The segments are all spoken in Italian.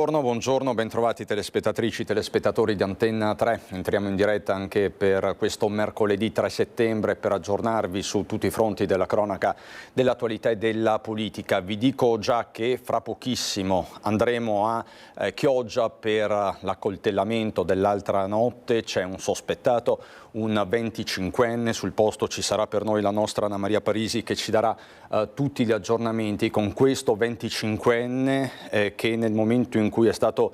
Buongiorno, bentrovati telespettatrici, telespettatori di Antenna 3. Entriamo in diretta anche per questo mercoledì 3 settembre per aggiornarvi su tutti i fronti della cronaca, dell'attualità e della politica. Vi dico già che fra pochissimo andremo a Chioggia per l'accoltellamento dell'altra notte. C'è un sospettato, un 25enne, sul posto ci sarà per noi la nostra Anna Maria Parisi che ci darà tutti gli aggiornamenti con questo 25enne che nel momento in cui è stato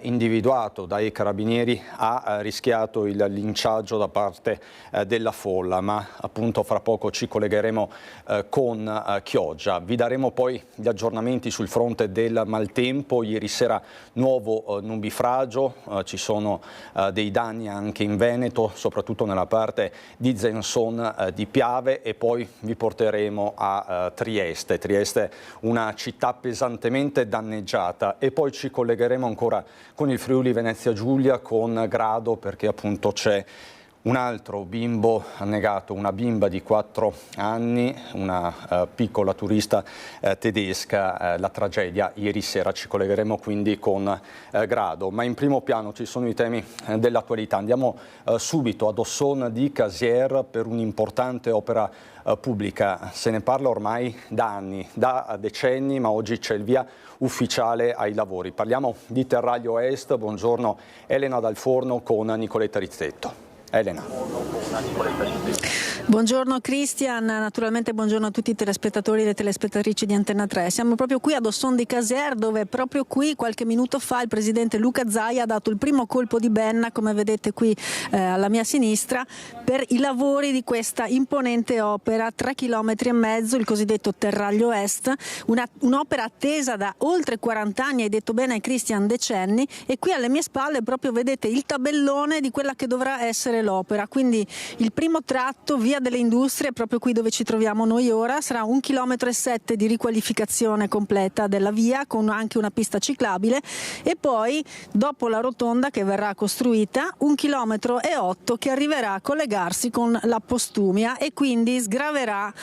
individuato dai carabinieri ha rischiato il linciaggio da parte della folla, ma appunto fra poco ci collegheremo con Chioggia. Vi daremo poi gli aggiornamenti sul fronte del maltempo. Ieri sera nuovo nubifragio, ci sono dei danni anche in Veneto, soprattutto nella parte di Zenzon di Piave, e poi vi porteremo a Trieste, una città pesantemente danneggiata, e poi ci collegheremo ancora con il Friuli Venezia Giulia, con Grado, perché appunto c'è un altro bimbo annegato, una bimba di 4 anni, una piccola turista tedesca, la tragedia ieri sera. Ci collegheremo quindi con Grado, ma in primo piano ci sono i temi dell'attualità. Andiamo subito ad Osson di Casier per un'importante opera pubblica. Se ne parla ormai da anni, da decenni, ma oggi c'è il via ufficiale ai lavori. Parliamo di Terraglio Est. Buongiorno Elena Dal Forno con Nicoletta Rizzetto. Elena. Buongiorno Cristian, naturalmente buongiorno a tutti i telespettatori e le telespettatrici di Antenna 3. Siamo proprio qui ad Osson di Casier, dove proprio qui qualche minuto fa il presidente Luca Zaia ha dato il primo colpo di benna, come vedete qui alla mia sinistra, per i lavori di questa imponente opera, 3,5 km, il cosiddetto Terraglio Est, un'opera attesa da oltre 40 anni, hai detto bene Cristian, decenni, e qui alle mie spalle proprio vedete il tabellone di quella che dovrà essere l'opera. Quindi il primo tratto, via delle Industrie, proprio qui dove ci troviamo noi ora, sarà 1,7 km di riqualificazione completa della via, con anche una pista ciclabile, e poi dopo la rotonda che verrà costruita 1,8 km che arriverà a collegarsi con la Postumia e quindi sgraverà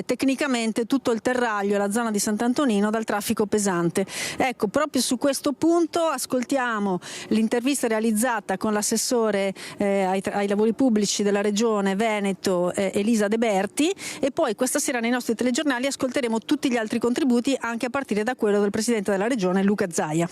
tecnicamente tutto il Terraglio e la zona di Sant'Antonino dal traffico pesante. Ecco, proprio su questo punto ascoltiamo l'intervista realizzata con l'assessore ai lavori pubblici della Regione Veneto, Elisa De Berti, e poi questa sera nei nostri telegiornali ascolteremo tutti gli altri contributi, anche a partire da quello del Presidente della Regione Luca Zaia.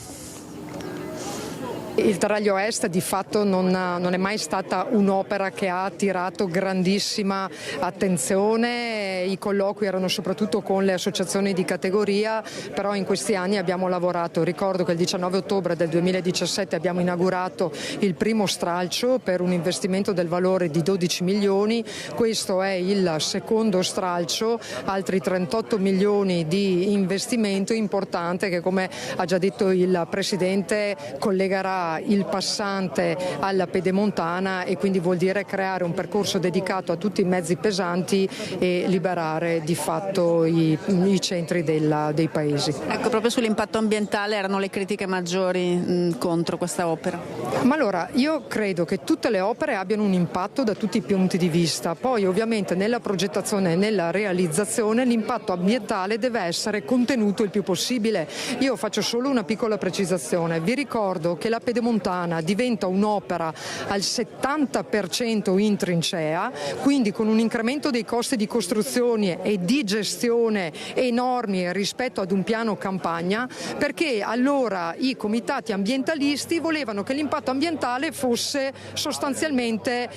Il Terraglio Est di fatto non è mai stata un'opera che ha attirato grandissima attenzione. I colloqui erano soprattutto con le associazioni di categoria, però in questi anni abbiamo lavorato. Ricordo che il 19 ottobre del 2017 abbiamo inaugurato il primo stralcio per un investimento del valore di 12 milioni. Questo è il secondo stralcio, altri 38 milioni di investimento importante che, come ha già detto il Presidente, collegherà il passante alla pedemontana, e quindi vuol dire creare un percorso dedicato a tutti i mezzi pesanti e liberare di fatto i centri dei paesi. Ecco, proprio sull'impatto ambientale erano le critiche maggiori contro questa opera. Ma allora, io credo che tutte le opere abbiano un impatto da tutti i punti di vista, poi ovviamente nella progettazione e nella realizzazione l'impatto ambientale deve essere contenuto il più possibile. Io faccio solo una piccola precisazione, vi ricordo che la pedemontana diventa un'opera al 70% in trincea, quindi con un incremento dei costi di costruzione e di gestione enormi rispetto ad un piano campagna, perché allora i comitati ambientalisti volevano che l'impatto ambientale fosse sostanzialmente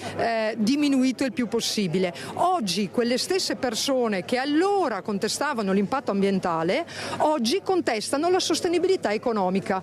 diminuito il più possibile. Oggi quelle stesse persone che allora contestavano l'impatto ambientale oggi contestano la sostenibilità economica,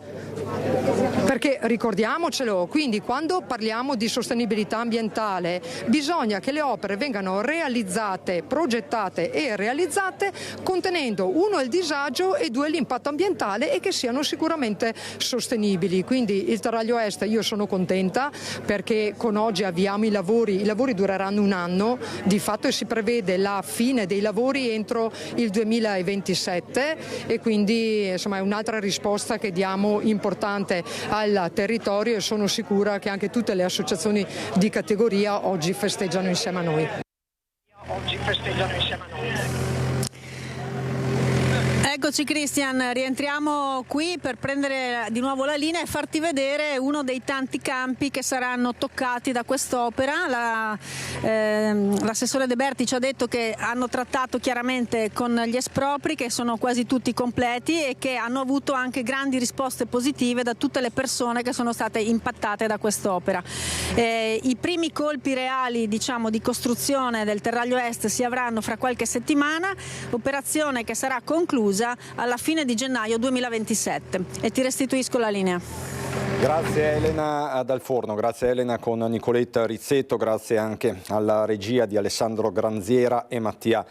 perché ricordiamocelo, quindi quando parliamo di sostenibilità ambientale bisogna che le opere vengano realizzate, progettate e realizzate contenendo, uno, il disagio e due, l'impatto ambientale, e che siano sicuramente sostenibili. Quindi il Terraglio Est, io sono contenta perché con oggi avviamo i lavori dureranno un anno di fatto e si prevede la fine dei lavori entro il 2027, e quindi insomma è un'altra risposta che diamo importante al territorio, e sono sicura che anche tutte le associazioni di categoria oggi festeggiano insieme a noi. Eccoci Cristian, rientriamo qui per prendere di nuovo la linea e farti vedere uno dei tanti campi che saranno toccati da quest'opera. L'assessore De Berti ci ha detto che hanno trattato chiaramente con gli espropri, che sono quasi tutti completi e che hanno avuto anche grandi risposte positive da tutte le persone che sono state impattate da quest'opera. I primi colpi reali, diciamo, di costruzione del Terraglio Est si avranno fra qualche settimana, operazione che sarà conclusa alla fine di gennaio 2027. E ti restituisco la linea. Grazie Elena dal Forno, grazie Elena con Nicoletta Rizzetto, grazie anche alla regia di Alessandro Granziera e Mattia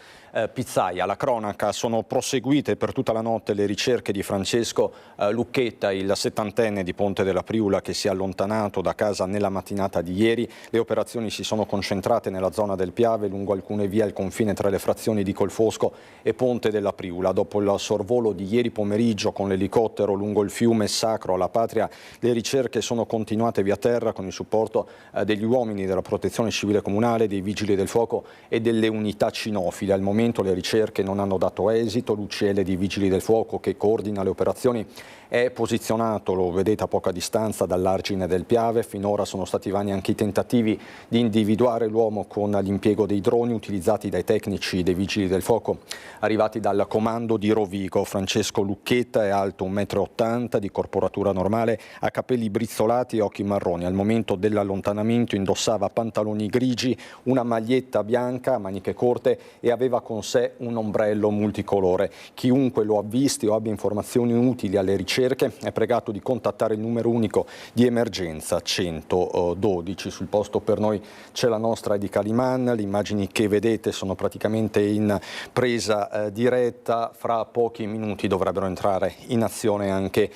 Pizzaia. La cronaca: sono proseguite per tutta la notte le ricerche di Francesco Lucchetta, il 70enne di Ponte della Priula che si è allontanato da casa nella mattinata di ieri. Le operazioni si sono concentrate nella zona del Piave, lungo alcune vie al confine tra le frazioni di Colfosco e Ponte della Priula. Dopo il sorvolo di ieri pomeriggio con l'elicottero lungo il fiume Sacro alla Patria, le ricerche sono continuate via terra con il supporto degli uomini della Protezione Civile Comunale, dei Vigili del Fuoco e delle unità cinofile. Al momento le ricerche non hanno dato esito. L'UCL di Vigili del Fuoco, che coordina le operazioni, è posizionato, lo vedete, a poca distanza dall'argine del Piave. Finora sono stati vani anche i tentativi di individuare l'uomo con l'impiego dei droni utilizzati dai tecnici dei Vigili del Fuoco arrivati dal comando di Rovigo. Francesco Lucchetta è alto 1,80 m, di corporatura normale, ha capelli brizzolati e occhi marroni. Al momento dell'allontanamento indossava pantaloni grigi, una maglietta bianca a maniche corte e aveva con sé un ombrello multicolore. Chiunque lo avvisti o abbia informazioni utili alle ricerche è pregato di contattare il numero unico di emergenza 112. Sul posto per noi c'è la nostra Edi Caliman. Le immagini che vedete sono praticamente in presa diretta. Fra pochi minuti dovrebbero entrare in azione anche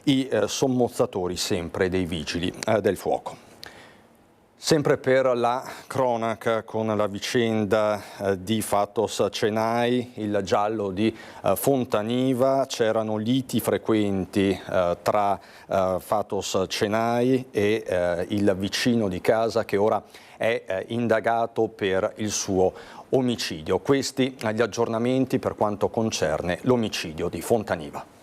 i sommozzatori, sempre dei Vigili del Fuoco. Sempre per la cronaca, con la vicenda di Fatos Cenai, il giallo di Fontaniva, c'erano liti frequenti tra Fatos Cenai e il vicino di casa, che ora è indagato per il suo omicidio. Questi gli aggiornamenti per quanto concerne l'omicidio di Fontaniva.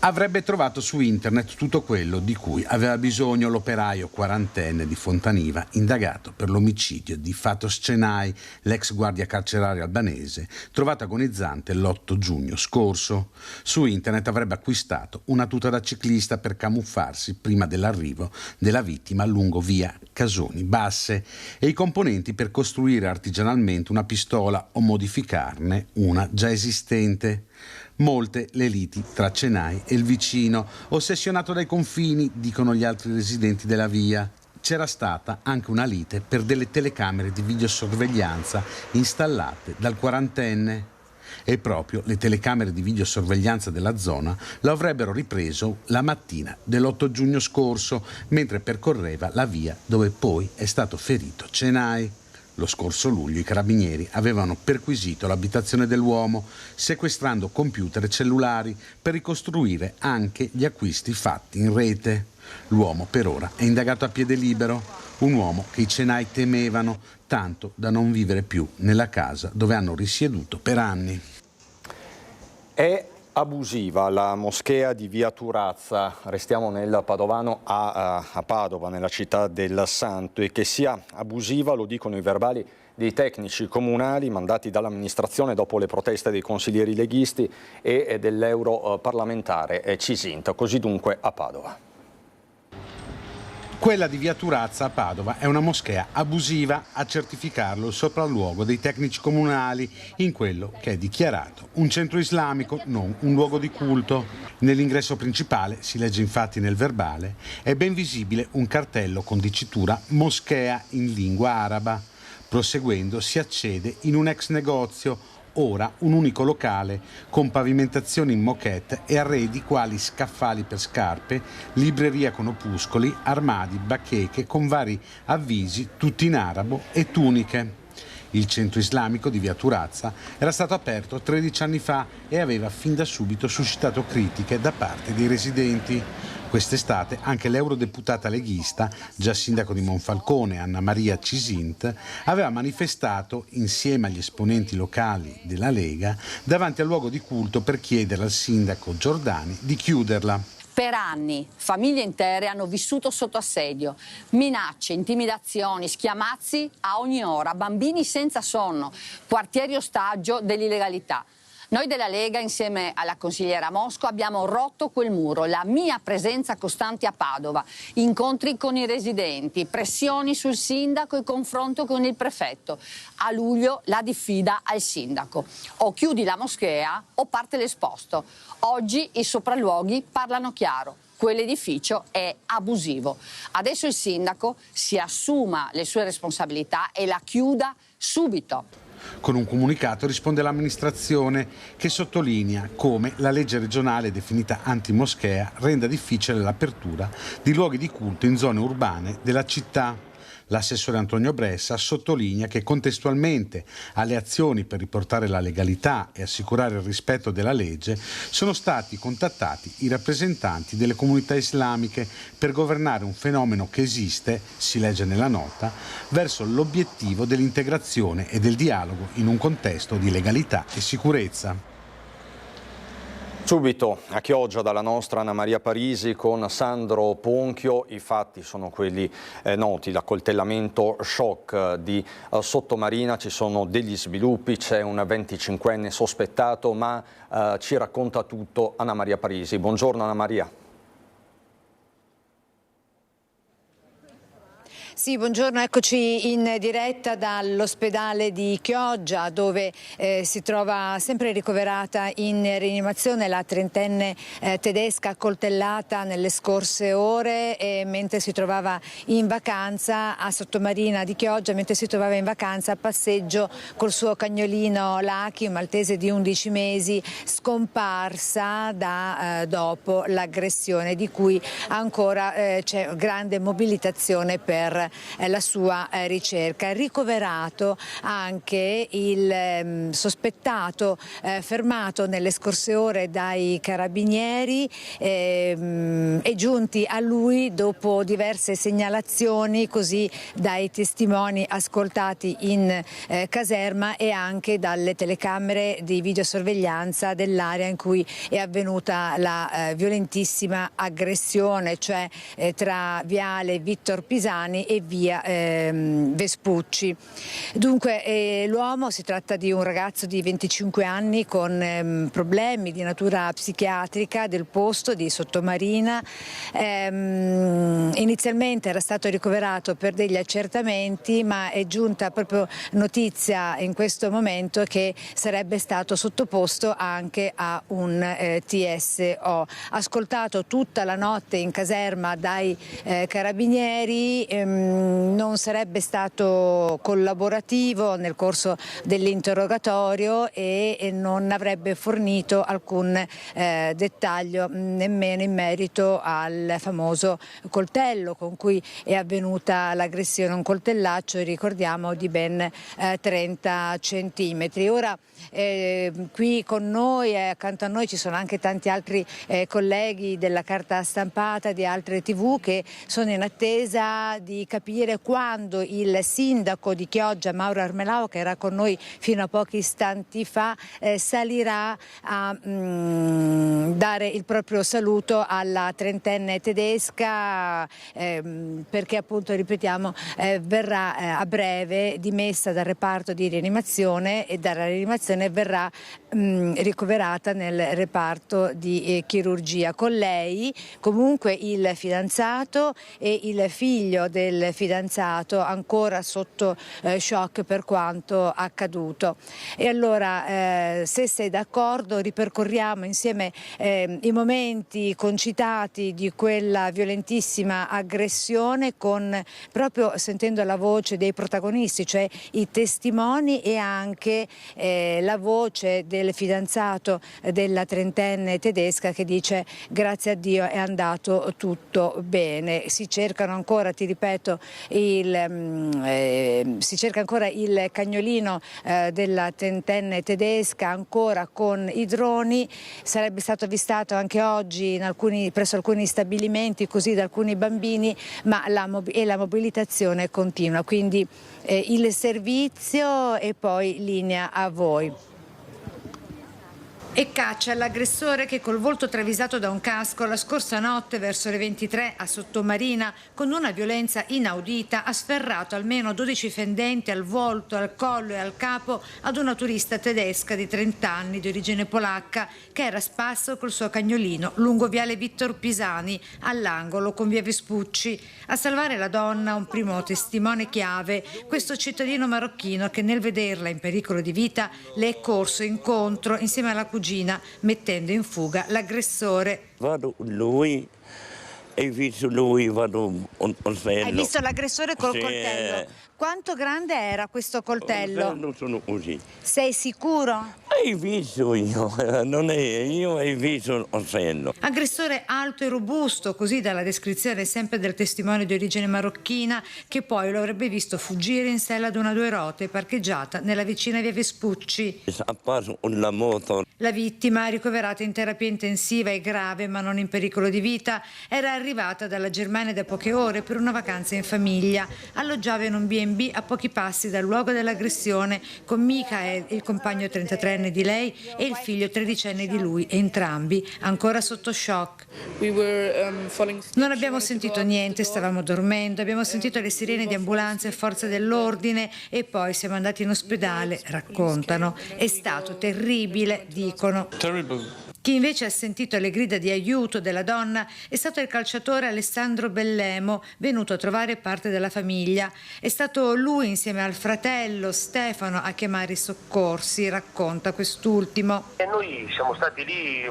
Avrebbe trovato su internet tutto quello di cui aveva bisogno l'operaio quarantenne di Fontaniva, indagato per l'omicidio di Fatos Cenai, l'ex guardia carceraria albanese, trovato agonizzante l'8 giugno scorso. Su internet avrebbe acquistato una tuta da ciclista per camuffarsi prima dell'arrivo della vittima lungo via Casoni Basse e i componenti per costruire artigianalmente una pistola o modificarne una già esistente. Molte le liti tra Cenai e il vicino, ossessionato dai confini, dicono gli altri residenti della via. C'era stata anche una lite per delle telecamere di videosorveglianza installate dal quarantenne. E proprio le telecamere di videosorveglianza della zona lo avrebbero ripreso la mattina dell'8 giugno scorso, mentre percorreva la via dove poi è stato ferito Cenai. Lo scorso luglio i carabinieri avevano perquisito l'abitazione dell'uomo, sequestrando computer e cellulari per ricostruire anche gli acquisti fatti in rete. L'uomo per ora è indagato a piede libero, un uomo che i Cenai temevano, tanto da non vivere più nella casa dove hanno risieduto per anni. È abusiva la moschea di via Turazza, restiamo nel Padovano a Padova, nella città del Santo, e che sia abusiva lo dicono i verbali dei tecnici comunali mandati dall'amministrazione dopo le proteste dei consiglieri leghisti e dell'europarlamentare Cisinta. Così dunque a Padova. Quella di via Turazza a Padova è una moschea abusiva, a certificarlo il sopralluogo dei tecnici comunali in quello che è dichiarato un centro islamico, non un luogo di culto. Nell'ingresso principale, si legge infatti nel verbale, è ben visibile un cartello con dicitura moschea in lingua araba. Proseguendo si accede in un ex negozio, ora un unico locale, con pavimentazione in moquette e arredi quali scaffali per scarpe, libreria con opuscoli, armadi, bacheche con vari avvisi, tutti in arabo, e tuniche. Il centro islamico di via Turazza era stato aperto 13 anni fa e aveva fin da subito suscitato critiche da parte dei residenti. Quest'estate anche l'eurodeputata leghista, già sindaco di Monfalcone, Anna Maria Cisint, aveva manifestato insieme agli esponenti locali della Lega davanti al luogo di culto per chiedere al sindaco Giordani di chiuderla. Per anni famiglie intere hanno vissuto sotto assedio, minacce, intimidazioni, schiamazzi a ogni ora, bambini senza sonno, quartieri ostaggio dell'illegalità. Noi della Lega, insieme alla consigliera Mosco, abbiamo rotto quel muro, la mia presenza costante a Padova, incontri con i residenti, pressioni sul sindaco e confronto con il prefetto. A luglio la diffida al sindaco. O chiudi la moschea o parte l'esposto. Oggi i sopralluoghi parlano chiaro. Quell'edificio è abusivo. Adesso il sindaco si assuma le sue responsabilità e la chiuda subito. Con un comunicato risponde l'amministrazione che sottolinea come la legge regionale definita antimoschea renda difficile l'apertura di luoghi di culto in zone urbane della città. L'assessore Antonio Bressa sottolinea che contestualmente alle azioni per riportare la legalità e assicurare il rispetto della legge sono stati contattati i rappresentanti delle comunità islamiche per governare un fenomeno che esiste, si legge nella nota, verso l'obiettivo dell'integrazione e del dialogo in un contesto di legalità e sicurezza. Subito a Chioggia dalla nostra Anna Maria Parisi con Sandro Ponchio. I fatti sono quelli noti, l'accoltellamento shock di Sottomarina. Ci sono degli sviluppi, c'è un 25enne sospettato, ma ci racconta tutto Anna Maria Parisi. Buongiorno Anna Maria. Sì, buongiorno, eccoci in diretta dall'ospedale di Chioggia dove si trova sempre ricoverata in rianimazione la trentenne tedesca accoltellata nelle scorse ore mentre si trovava in vacanza a Sottomarina di Chioggia, mentre si trovava in vacanza a passeggio col suo cagnolino Lucky, un maltese di 11 mesi, scomparsa dopo l'aggressione di cui ancora c'è grande mobilitazione per la sua ricerca. Ricoverato anche il sospettato fermato nelle scorse ore dai carabinieri e giunti a lui dopo diverse segnalazioni, così dai testimoni ascoltati in caserma e anche dalle telecamere di videosorveglianza dell'area in cui è avvenuta la violentissima aggressione, cioè tra Viale Vittor Pisani e via Vespucci. Dunque l'uomo, si tratta di un ragazzo di 25 anni con problemi di natura psichiatrica del posto di Sottomarina. Inizialmente era stato ricoverato per degli accertamenti, ma è giunta proprio notizia in questo momento che sarebbe stato sottoposto anche a un TSO. Ascoltato tutta la notte in caserma dai carabinieri, non sarebbe stato collaborativo nel corso dell'interrogatorio e non avrebbe fornito alcun dettaglio nemmeno in merito al famoso coltello con cui è avvenuta l'aggressione, un coltellaccio, ricordiamo, di ben 30 centimetri. Ora qui con noi, accanto a noi, ci sono anche tanti altri colleghi della carta stampata di altre TV che sono in attesa di capire quando il sindaco di Chioggia, Mauro Armelao, che era con noi fino a pochi istanti fa, salirà a dare il proprio saluto alla trentenne tedesca perché appunto, ripetiamo, verrà a breve dimessa dal reparto di rianimazione e dalla rianimazione verrà ricoverata nel reparto di chirurgia. Con lei comunque il fidanzato e il figlio del fidanzato ancora sotto shock per quanto accaduto. E allora se sei d'accordo ripercorriamo insieme i momenti concitati di quella violentissima aggressione, con proprio sentendo la voce dei protagonisti, cioè i testimoni, e anche la voce del fidanzato della trentenne tedesca che dice: grazie a Dio è andato tutto bene. Si cercano ancora, ti ripeto, appunto si cerca ancora il cagnolino della trentenne tedesca, ancora con i droni. Sarebbe stato avvistato anche oggi presso alcuni stabilimenti, così da alcuni bambini, ma la mobilitazione continua, quindi il servizio e poi linea a voi. E caccia all'aggressore che col volto travisato da un casco la scorsa notte verso le 23 a Sottomarina, con una violenza inaudita, ha sferrato almeno 12 fendenti al volto, al collo e al capo ad una turista tedesca di 30 anni di origine polacca che era a spasso col suo cagnolino lungo viale Vittor Pisani all'angolo con via Vespucci. A salvare la donna un primo testimone chiave, questo cittadino marocchino che nel vederla in pericolo di vita le è corso incontro insieme alla cugina, mettendo in fuga l'aggressore. Vado lui, hai visto lui, vado un coltello. Hai visto l'aggressore col Sì. coltello? Quanto grande era questo coltello? Non sono così. Sei sicuro? Hai visto io, non è io, hai visto il coltello. Aggressore alto e robusto, così dalla descrizione sempre del testimone di origine marocchina, che poi lo avrebbe visto fuggire in sella ad una 2 rote parcheggiata nella vicina via Vespucci. È apparso una moto. La vittima, ricoverata in terapia intensiva e grave ma non in pericolo di vita, era arrivata dalla Germania da poche ore per una vacanza in famiglia. Alloggiava in un B&B a pochi passi dal luogo dell'aggressione con Michael, il compagno 33enne di lei, e il figlio 13enne di lui, entrambi ancora sotto shock. Non abbiamo sentito niente, stavamo dormendo, abbiamo sentito le sirene di ambulanze e forze dell'ordine e poi siamo andati in ospedale, raccontano. È stato terribile, dicono. Chi invece ha sentito le grida di aiuto della donna è stato il calciatore Alessandro Bellemo, venuto a trovare parte della famiglia. È stato lui, insieme al fratello Stefano, a chiamare i soccorsi, racconta quest'ultimo. E noi siamo stati lì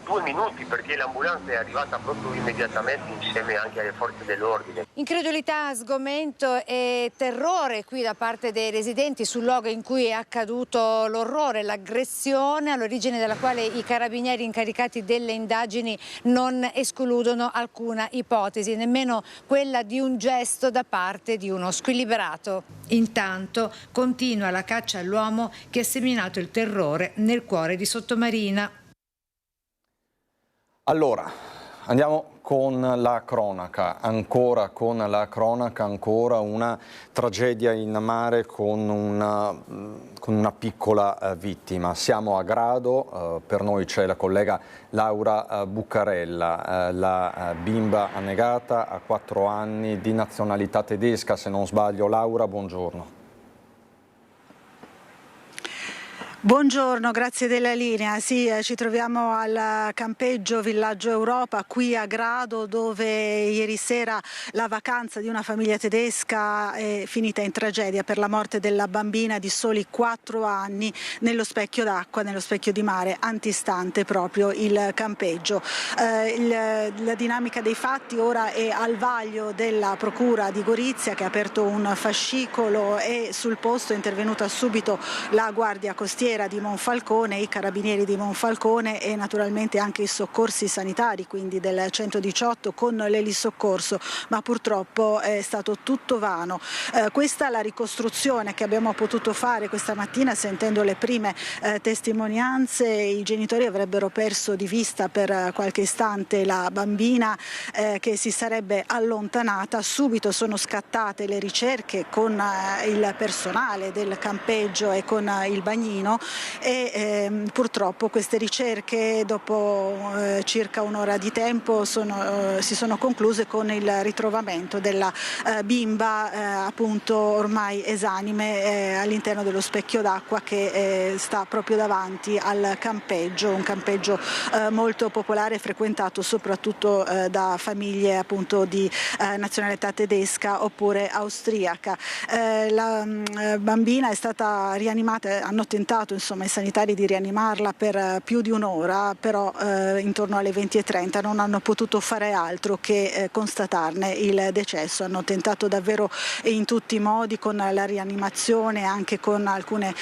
2 minuti perché l'ambulanza è arrivata proprio immediatamente insieme anche alle forze dell'ordine. Incredulità, sgomento e terrore qui da parte dei residenti sul luogo in cui è accaduto l'orrore, l'aggressione, all'origine della quale i carabinieri incaricati delle indagini non escludono alcuna ipotesi, nemmeno quella di un gesto da parte di uno squilibrato. Intanto continua la caccia all'uomo che ha seminato il terrore nel cuore di Sottomarina. Allora, andiamo con la cronaca, ancora una tragedia in mare con una piccola vittima. Siamo a Grado, per noi c'è la collega Laura Buccarella, la bimba annegata a 4 anni di nazionalità tedesca, se non sbaglio. Laura, buongiorno. Buongiorno, grazie della linea. Sì, ci troviamo al campeggio Villaggio Europa qui a Grado, dove ieri sera la vacanza di una famiglia tedesca è finita in tragedia per la morte della bambina di soli 4 anni nello specchio d'acqua, nello specchio di mare antistante proprio il campeggio. La dinamica dei fatti ora è al vaglio della Procura di Gorizia, che ha aperto un fascicolo, e sul posto è intervenuta subito la Guardia Costiera di Monfalcone, i carabinieri di Monfalcone e naturalmente anche i soccorsi sanitari, quindi del 118 con l'elisoccorso, ma purtroppo è stato tutto vano. Questa è la ricostruzione che abbiamo potuto fare questa mattina, sentendo le prime testimonianze. I genitori avrebbero perso di vista per qualche istante la bambina che si sarebbe allontanata. Subito sono scattate le ricerche con il personale del campeggio e con il bagnino, e purtroppo queste ricerche dopo circa un'ora di tempo si sono concluse con il ritrovamento della bimba appunto ormai esanime all'interno dello specchio d'acqua che sta proprio davanti al campeggio, un campeggio molto popolare, frequentato soprattutto da famiglie appunto di nazionalità tedesca oppure austriaca. La bambina è stata rianimata, hanno tentato tentato insomma, i sanitari di rianimarla per più di un'ora, però intorno alle 20:30 non hanno potuto fare altro che constatarne il decesso. Hanno tentato davvero in tutti i modi con la rianimazione, anche con alcune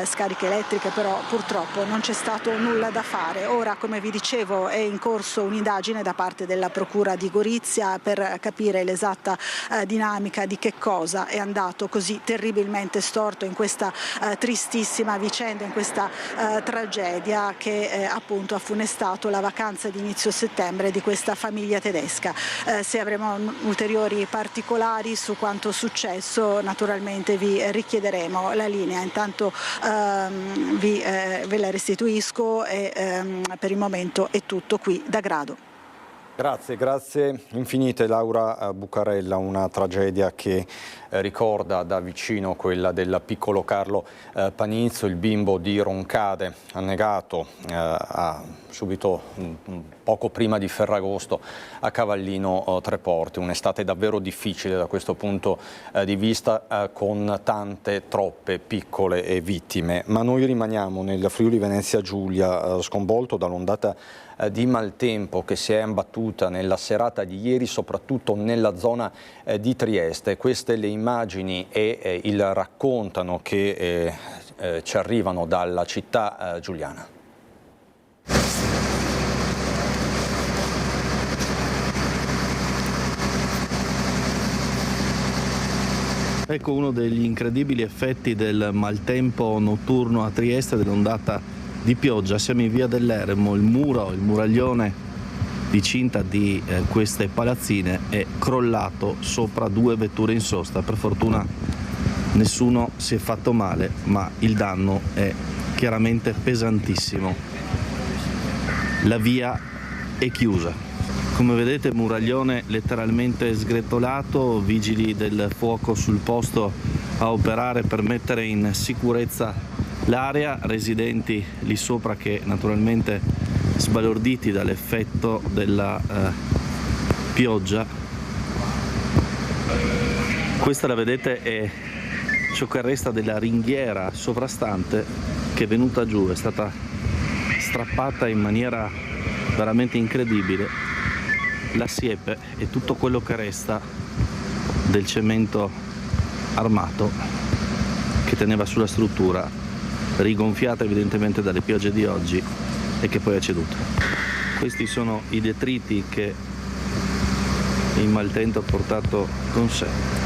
scariche elettriche, però purtroppo non c'è stato nulla da fare. Ora, come vi dicevo, è in corso un'indagine da parte della Procura di Gorizia per capire l'esatta dinamica di che cosa è andato così terribilmente storto in questa tristissima vicenda, in questa tragedia che appunto ha funestato la vacanza di inizio settembre di questa famiglia tedesca. Se avremo ulteriori particolari su quanto successo, naturalmente vi richiederemo la linea. Intanto ve la restituisco e per il momento è tutto qui da Grado. Grazie infinite Laura Bucarella, una tragedia che ricorda da vicino quella del piccolo Carlo Panizzo, il bimbo di Roncade, annegato subito poco prima di Ferragosto a Cavallino Treporti. Un'estate davvero difficile da questo punto di vista, con troppe piccole vittime. Ma noi rimaniamo nel Friuli Venezia Giulia, sconvolto dall'ondata di maltempo che si è abbattuta nella serata di ieri, soprattutto nella zona di Trieste. Queste le immagini e il raccontano che ci arrivano dalla città giuliana. Ecco uno degli incredibili effetti del maltempo notturno a Trieste, dell'ondata di pioggia. Siamo in via dell'Eremo, il muraglione di cinta di queste palazzine è crollato sopra 2 vetture in sosta. Per fortuna nessuno si è fatto male, ma il danno è chiaramente pesantissimo. La via è chiusa. Come vedete, muraglione letteralmente sgretolato, vigili del fuoco sul posto a operare per mettere in sicurezza l'area, residenti lì sopra che naturalmente sbalorditi dall'effetto della pioggia. Questa, la vedete, è ciò che resta della ringhiera sovrastante che è venuta giù, è stata strappata in maniera veramente incredibile. La siepe e tutto quello che resta del cemento armato che teneva sulla struttura, rigonfiata evidentemente dalle piogge di oggi e che poi è ceduta. Questi sono i detriti che il maltempo ha portato con sé.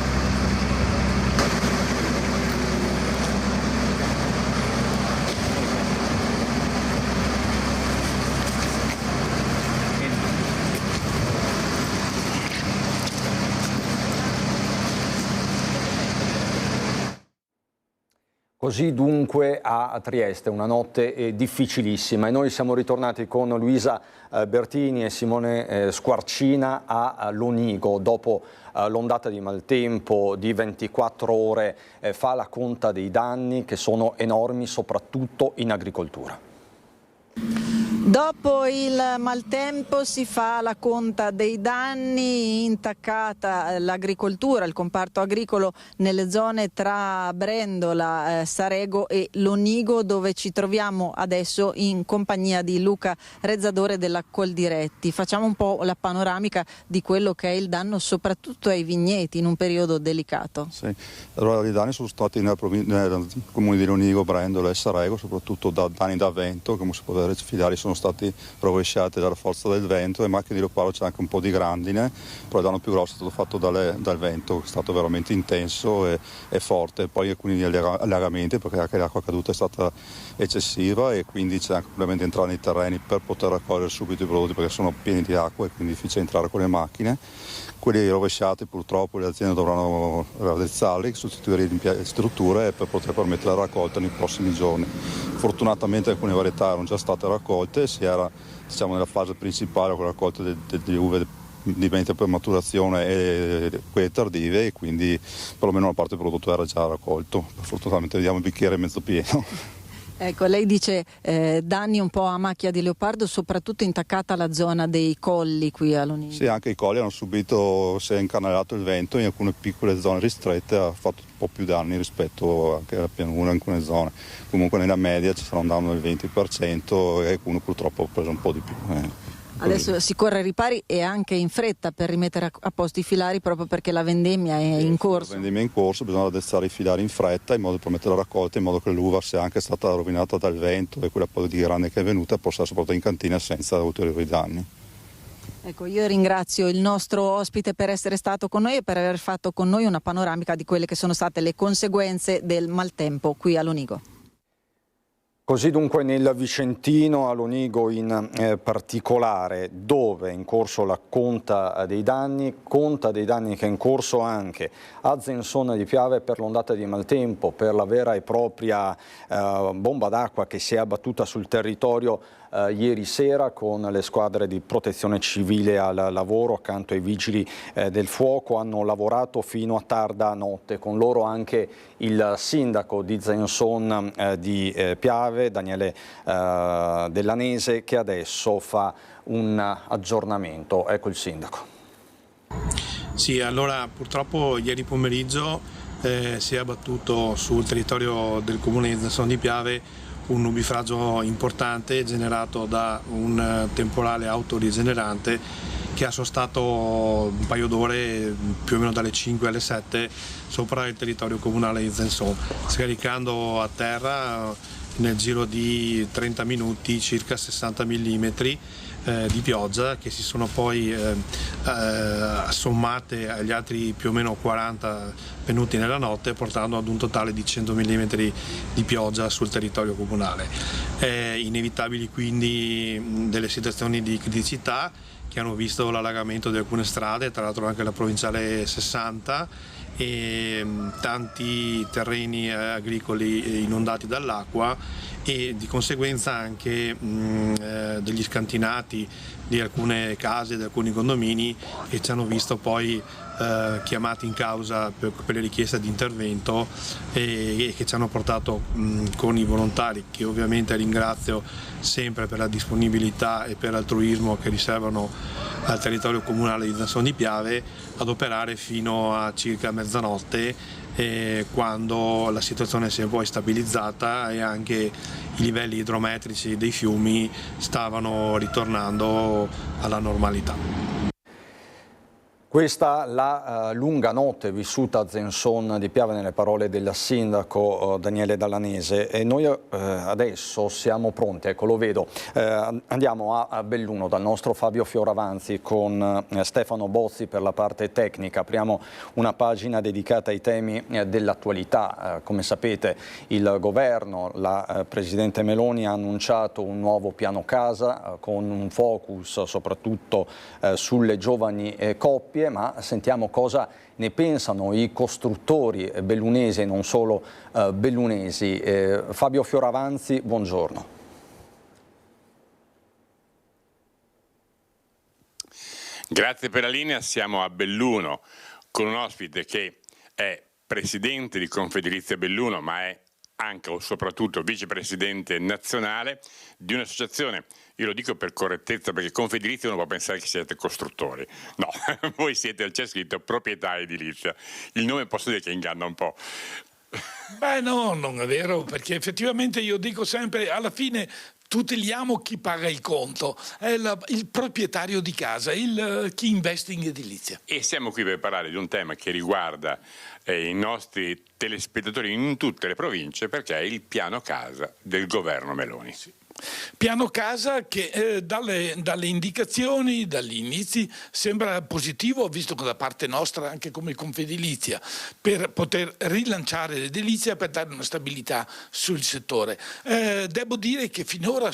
Così dunque a Trieste, una notte difficilissima, e noi siamo ritornati con Luisa Bertini e Simone Squarcina a Lonigo. Dopo l'ondata di maltempo di 24 ore fa la conta dei danni, che sono enormi soprattutto in agricoltura. Dopo il maltempo si fa la conta dei danni, intaccata l'agricoltura, il comparto agricolo nelle zone tra Brendola, Sarego e Lonigo, dove ci troviamo adesso in compagnia di Luca Rezzadore della Coldiretti. Facciamo un po' la panoramica di quello che è il danno soprattutto ai vigneti in un periodo delicato. Sì, allora i danni sono stati nel comune di Lonigo, Brendola e Sarego, soprattutto danni da vento, come si può vedere, i filiali sono stati rovesciati dalla forza del vento, e macchie di leopardo c'è anche un po' di grandine, però il danno più grosso è stato fatto dal vento, che è stato veramente intenso e forte. Poi alcuni allagamenti, perché anche l'acqua caduta è stata eccessiva, e quindi c'è anche ovviamente entrare nei terreni per poter raccogliere subito i prodotti, perché sono pieni di acqua e quindi è difficile entrare con le macchine. Quelli rovesciati purtroppo le aziende dovranno raddrizzarli, sostituire le strutture per poter permettere la raccolta nei prossimi giorni. Fortunatamente alcune varietà erano già state raccolte, si era nella fase principale con la raccolta delle uve di mente per maturazione e quelle tardive, e quindi perlomeno una parte del prodotto era già raccolto. Fortunatamente vediamo il bicchiere mezzo pieno. Ecco, lei dice danni un po' a macchia di leopardo, soprattutto intaccata la zona dei colli qui a Lonigo. Sì, anche i colli hanno subito, si è incanalato il vento, in alcune piccole zone ristrette ha fatto un po' più danni rispetto anche alla pianura in alcune zone. Comunque nella media ci sarà un danno del 20% e uno purtroppo ha preso un po' di più. Adesso si corre ai ripari e anche in fretta per rimettere a posto i filari, proprio perché la vendemmia è in corso. La vendemmia è in corso, bisogna addestrare i filari in fretta in modo da permettere la raccolta, in modo che l'uva, se anche è stata rovinata dal vento e quella poi di grande che è venuta, possa essere portata in cantina senza ulteriori danni. Ecco, io ringrazio il nostro ospite per essere stato con noi e per aver fatto con noi una panoramica di quelle che sono state le conseguenze del maltempo qui a Lonigo. Così dunque nel Vicentino, a Lonigo in particolare, dove è in corso la conta dei danni che è in corso anche a Zensona di Piave per l'ondata di maltempo, per la vera e propria bomba d'acqua che si è abbattuta sul territorio ieri sera con le squadre di protezione civile al lavoro accanto ai vigili del fuoco. Hanno lavorato fino a tarda notte, con loro anche il sindaco di Zensona di Piave, Daniele Dellanese, che adesso fa un aggiornamento. Ecco il sindaco. Sì, allora purtroppo ieri pomeriggio si è abbattuto sul territorio del comune di Zensona di Piave un nubifragio importante generato da un temporale autorigenerante che ha sostato un paio d'ore, più o meno dalle 5 alle 7, sopra il territorio comunale di Zensona, scaricando a terra nel giro di 30 minuti circa 60 mm di pioggia, che si sono poi sommate agli altri più o meno 40 venuti nella notte, portando ad un totale di 100 mm di pioggia sul territorio comunale. Inevitabili quindi delle situazioni di criticità che hanno visto l'allagamento di alcune strade, tra l'altro anche la provinciale 60, e tanti terreni agricoli inondati dall'acqua, e di conseguenza anche degli scantinati di alcune case, di alcuni condomini, che ci hanno visto poi chiamati in causa per le richieste di intervento e che ci hanno portato con i volontari, che ovviamente ringrazio sempre per la disponibilità e per l'altruismo che riservano al territorio comunale di Zensona di Piave, ad operare fino a circa mezzanotte, quando la situazione si è poi stabilizzata e anche i livelli idrometrici dei fiumi stavano ritornando alla normalità. Questa la lunga notte vissuta a Zensona di Piave, nelle parole del sindaco Daniele Dellanese, e noi adesso siamo pronti, ecco lo vedo, andiamo a Belluno dal nostro Fabio Fioravanti con Stefano Bozzi per la parte tecnica. Apriamo una pagina dedicata ai temi dell'attualità. Come sapete il governo, la Presidente Meloni ha annunciato un nuovo piano casa con un focus soprattutto sulle giovani coppie, ma sentiamo cosa ne pensano i costruttori bellunesi e non solo bellunesi. Fabio Fioravanti, buongiorno. Grazie per la linea, siamo a Belluno con un ospite che è presidente di Confedilizia Belluno, ma è anche o soprattutto vicepresidente nazionale di un'associazione. Io lo dico per correttezza, perché Confedilizia uno può pensare che siete costruttori. No, voi siete, c'è scritto proprietà edilizia. Il nome posso dire che inganna un po'. Beh no, non è vero, perché effettivamente io dico sempre, alla fine tuteliamo chi paga il conto, è il proprietario di casa, chi investe in edilizia. E siamo qui per parlare di un tema che riguarda i nostri telespettatori in tutte le province, perché è il piano casa del governo Meloni. Sì. Piano casa che dalle indicazioni, dagli inizi, sembra positivo, visto che da parte nostra, anche come Confedilizia, per poter rilanciare l'edilizia, per dare una stabilità sul settore. Devo dire che finora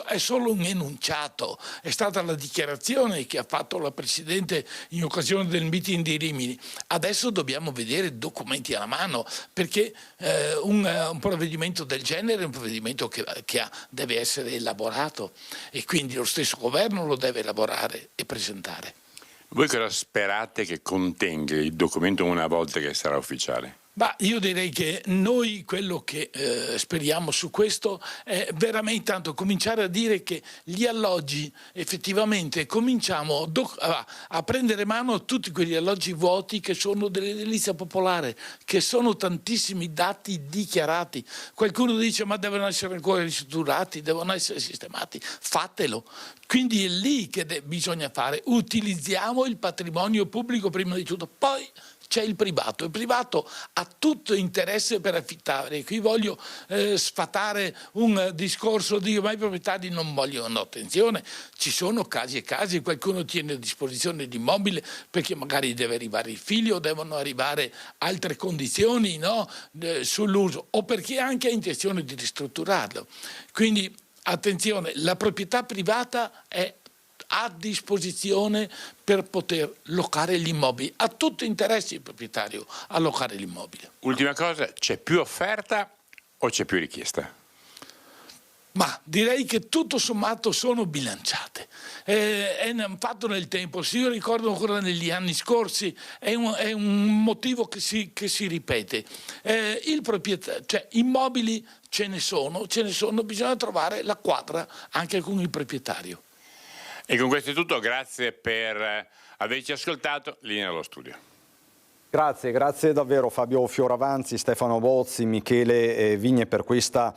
è solo un enunciato, è stata la dichiarazione che ha fatto la Presidente in occasione del meeting di Rimini. Adesso dobbiamo vedere documenti alla mano, perché un provvedimento del genere è un provvedimento che deve essere elaborato, e quindi lo stesso governo lo deve elaborare e presentare. Voi cosa sperate che contenga il documento una volta che sarà ufficiale? Ma io direi che noi quello che speriamo su questo è veramente tanto cominciare a dire che gli alloggi effettivamente cominciamo a prendere mano a tutti quegli alloggi vuoti che sono dell'edilizia popolare, che sono tantissimi dati dichiarati. Qualcuno dice ma devono essere ancora ristrutturati, devono essere sistemati, fatelo. Quindi è lì che bisogna fare, utilizziamo il patrimonio pubblico prima di tutto, poi c'è il privato ha tutto interesse per affittare. Qui voglio sfatare un discorso di ma i proprietari non vogliono, attenzione, ci sono casi e casi, qualcuno tiene a disposizione l'immobile perché magari deve arrivare il figlio o devono arrivare altre condizioni, no? Sull'uso, o perché anche ha intenzione di ristrutturarlo. Quindi attenzione, la proprietà privata è a disposizione per poter locare gli immobili. Ha tutto interesse il proprietario a locare l'immobile. Ultima cosa, c'è più offerta o c'è più richiesta? Ma direi che tutto sommato sono bilanciate. È un fatto nel tempo, se io ricordo ancora negli anni scorsi, è un motivo che si ripete. Cioè, immobili ce ne sono, bisogna trovare la quadra anche con il proprietario. E con questo è tutto, grazie per averci ascoltato, linea allo studio. Grazie davvero Fabio Fioravanti, Stefano Bozzi, Michele Vigne per questa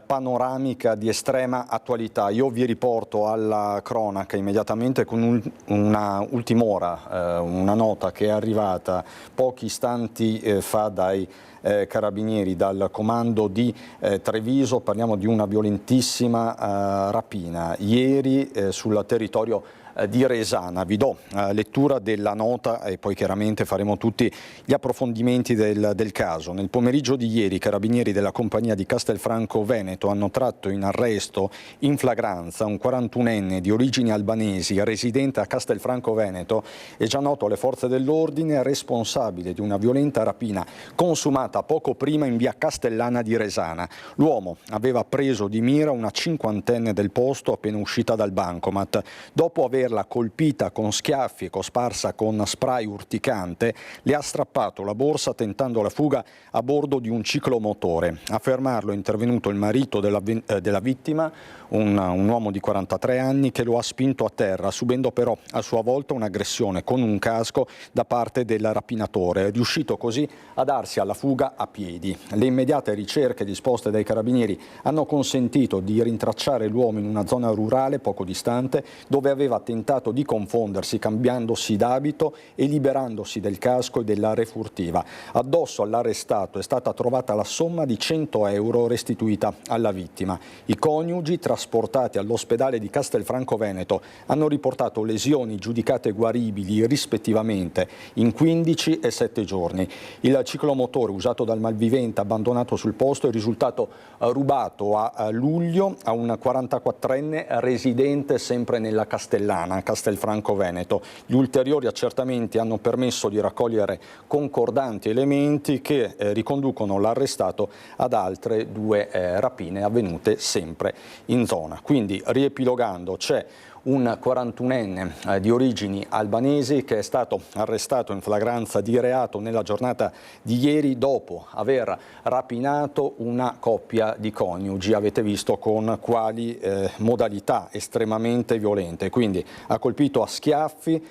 panoramica di estrema attualità. Io vi riporto alla cronaca immediatamente con una ultima ora, una nota che è arrivata pochi istanti fa dai carabinieri, dal comando di Treviso. Parliamo di una violentissima rapina ieri sul territorio di Resana. Vi do lettura della nota e poi chiaramente faremo tutti gli approfondimenti del caso. Nel pomeriggio di ieri i carabinieri della compagnia di Castelfranco Veneto hanno tratto in arresto in flagranza un 41enne di origini albanesi residente a Castelfranco Veneto e già noto alle forze dell'ordine, responsabile di una violenta rapina consumata poco prima in via Castellana di Resana. L'uomo aveva preso di mira una cinquantenne del posto appena uscita dal bancomat. Dopo averla colpita con schiaffi e cosparsa con spray urticante, le ha strappato la borsa tentando la fuga a bordo di un ciclomotore. A fermarlo è intervenuto il marito della vittima, un uomo di 43 anni che lo ha spinto a terra, subendo però a sua volta un'aggressione con un casco da parte del rapinatore, riuscito così a darsi alla fuga a piedi. Le immediate ricerche disposte dai carabinieri hanno consentito di rintracciare l'uomo in una zona rurale poco distante, dove aveva tentato di confondersi cambiandosi d'abito e liberandosi del casco e della refurtiva. Addosso all'arrestato è stata trovata la somma di 100 euro restituita alla vittima. I coniugi, trasportati all'ospedale di Castelfranco Veneto, hanno riportato lesioni giudicate guaribili rispettivamente in 15 e 7 giorni. Il ciclomotore usato dal malvivente abbandonato sul posto è risultato rubato a luglio a un 44enne residente sempre nella Castellana, Castelfranco Veneto. Gli ulteriori accertamenti hanno permesso di raccogliere concordanti elementi che riconducono l'arrestato ad altre 2 rapine avvenute sempre in zona. Quindi, riepilogando, c'è un 41enne di origini albanesi che è stato arrestato in flagranza di reato nella giornata di ieri dopo aver rapinato una coppia di coniugi. Avete visto con quali modalità estremamente violente. Quindi ha colpito a schiaffi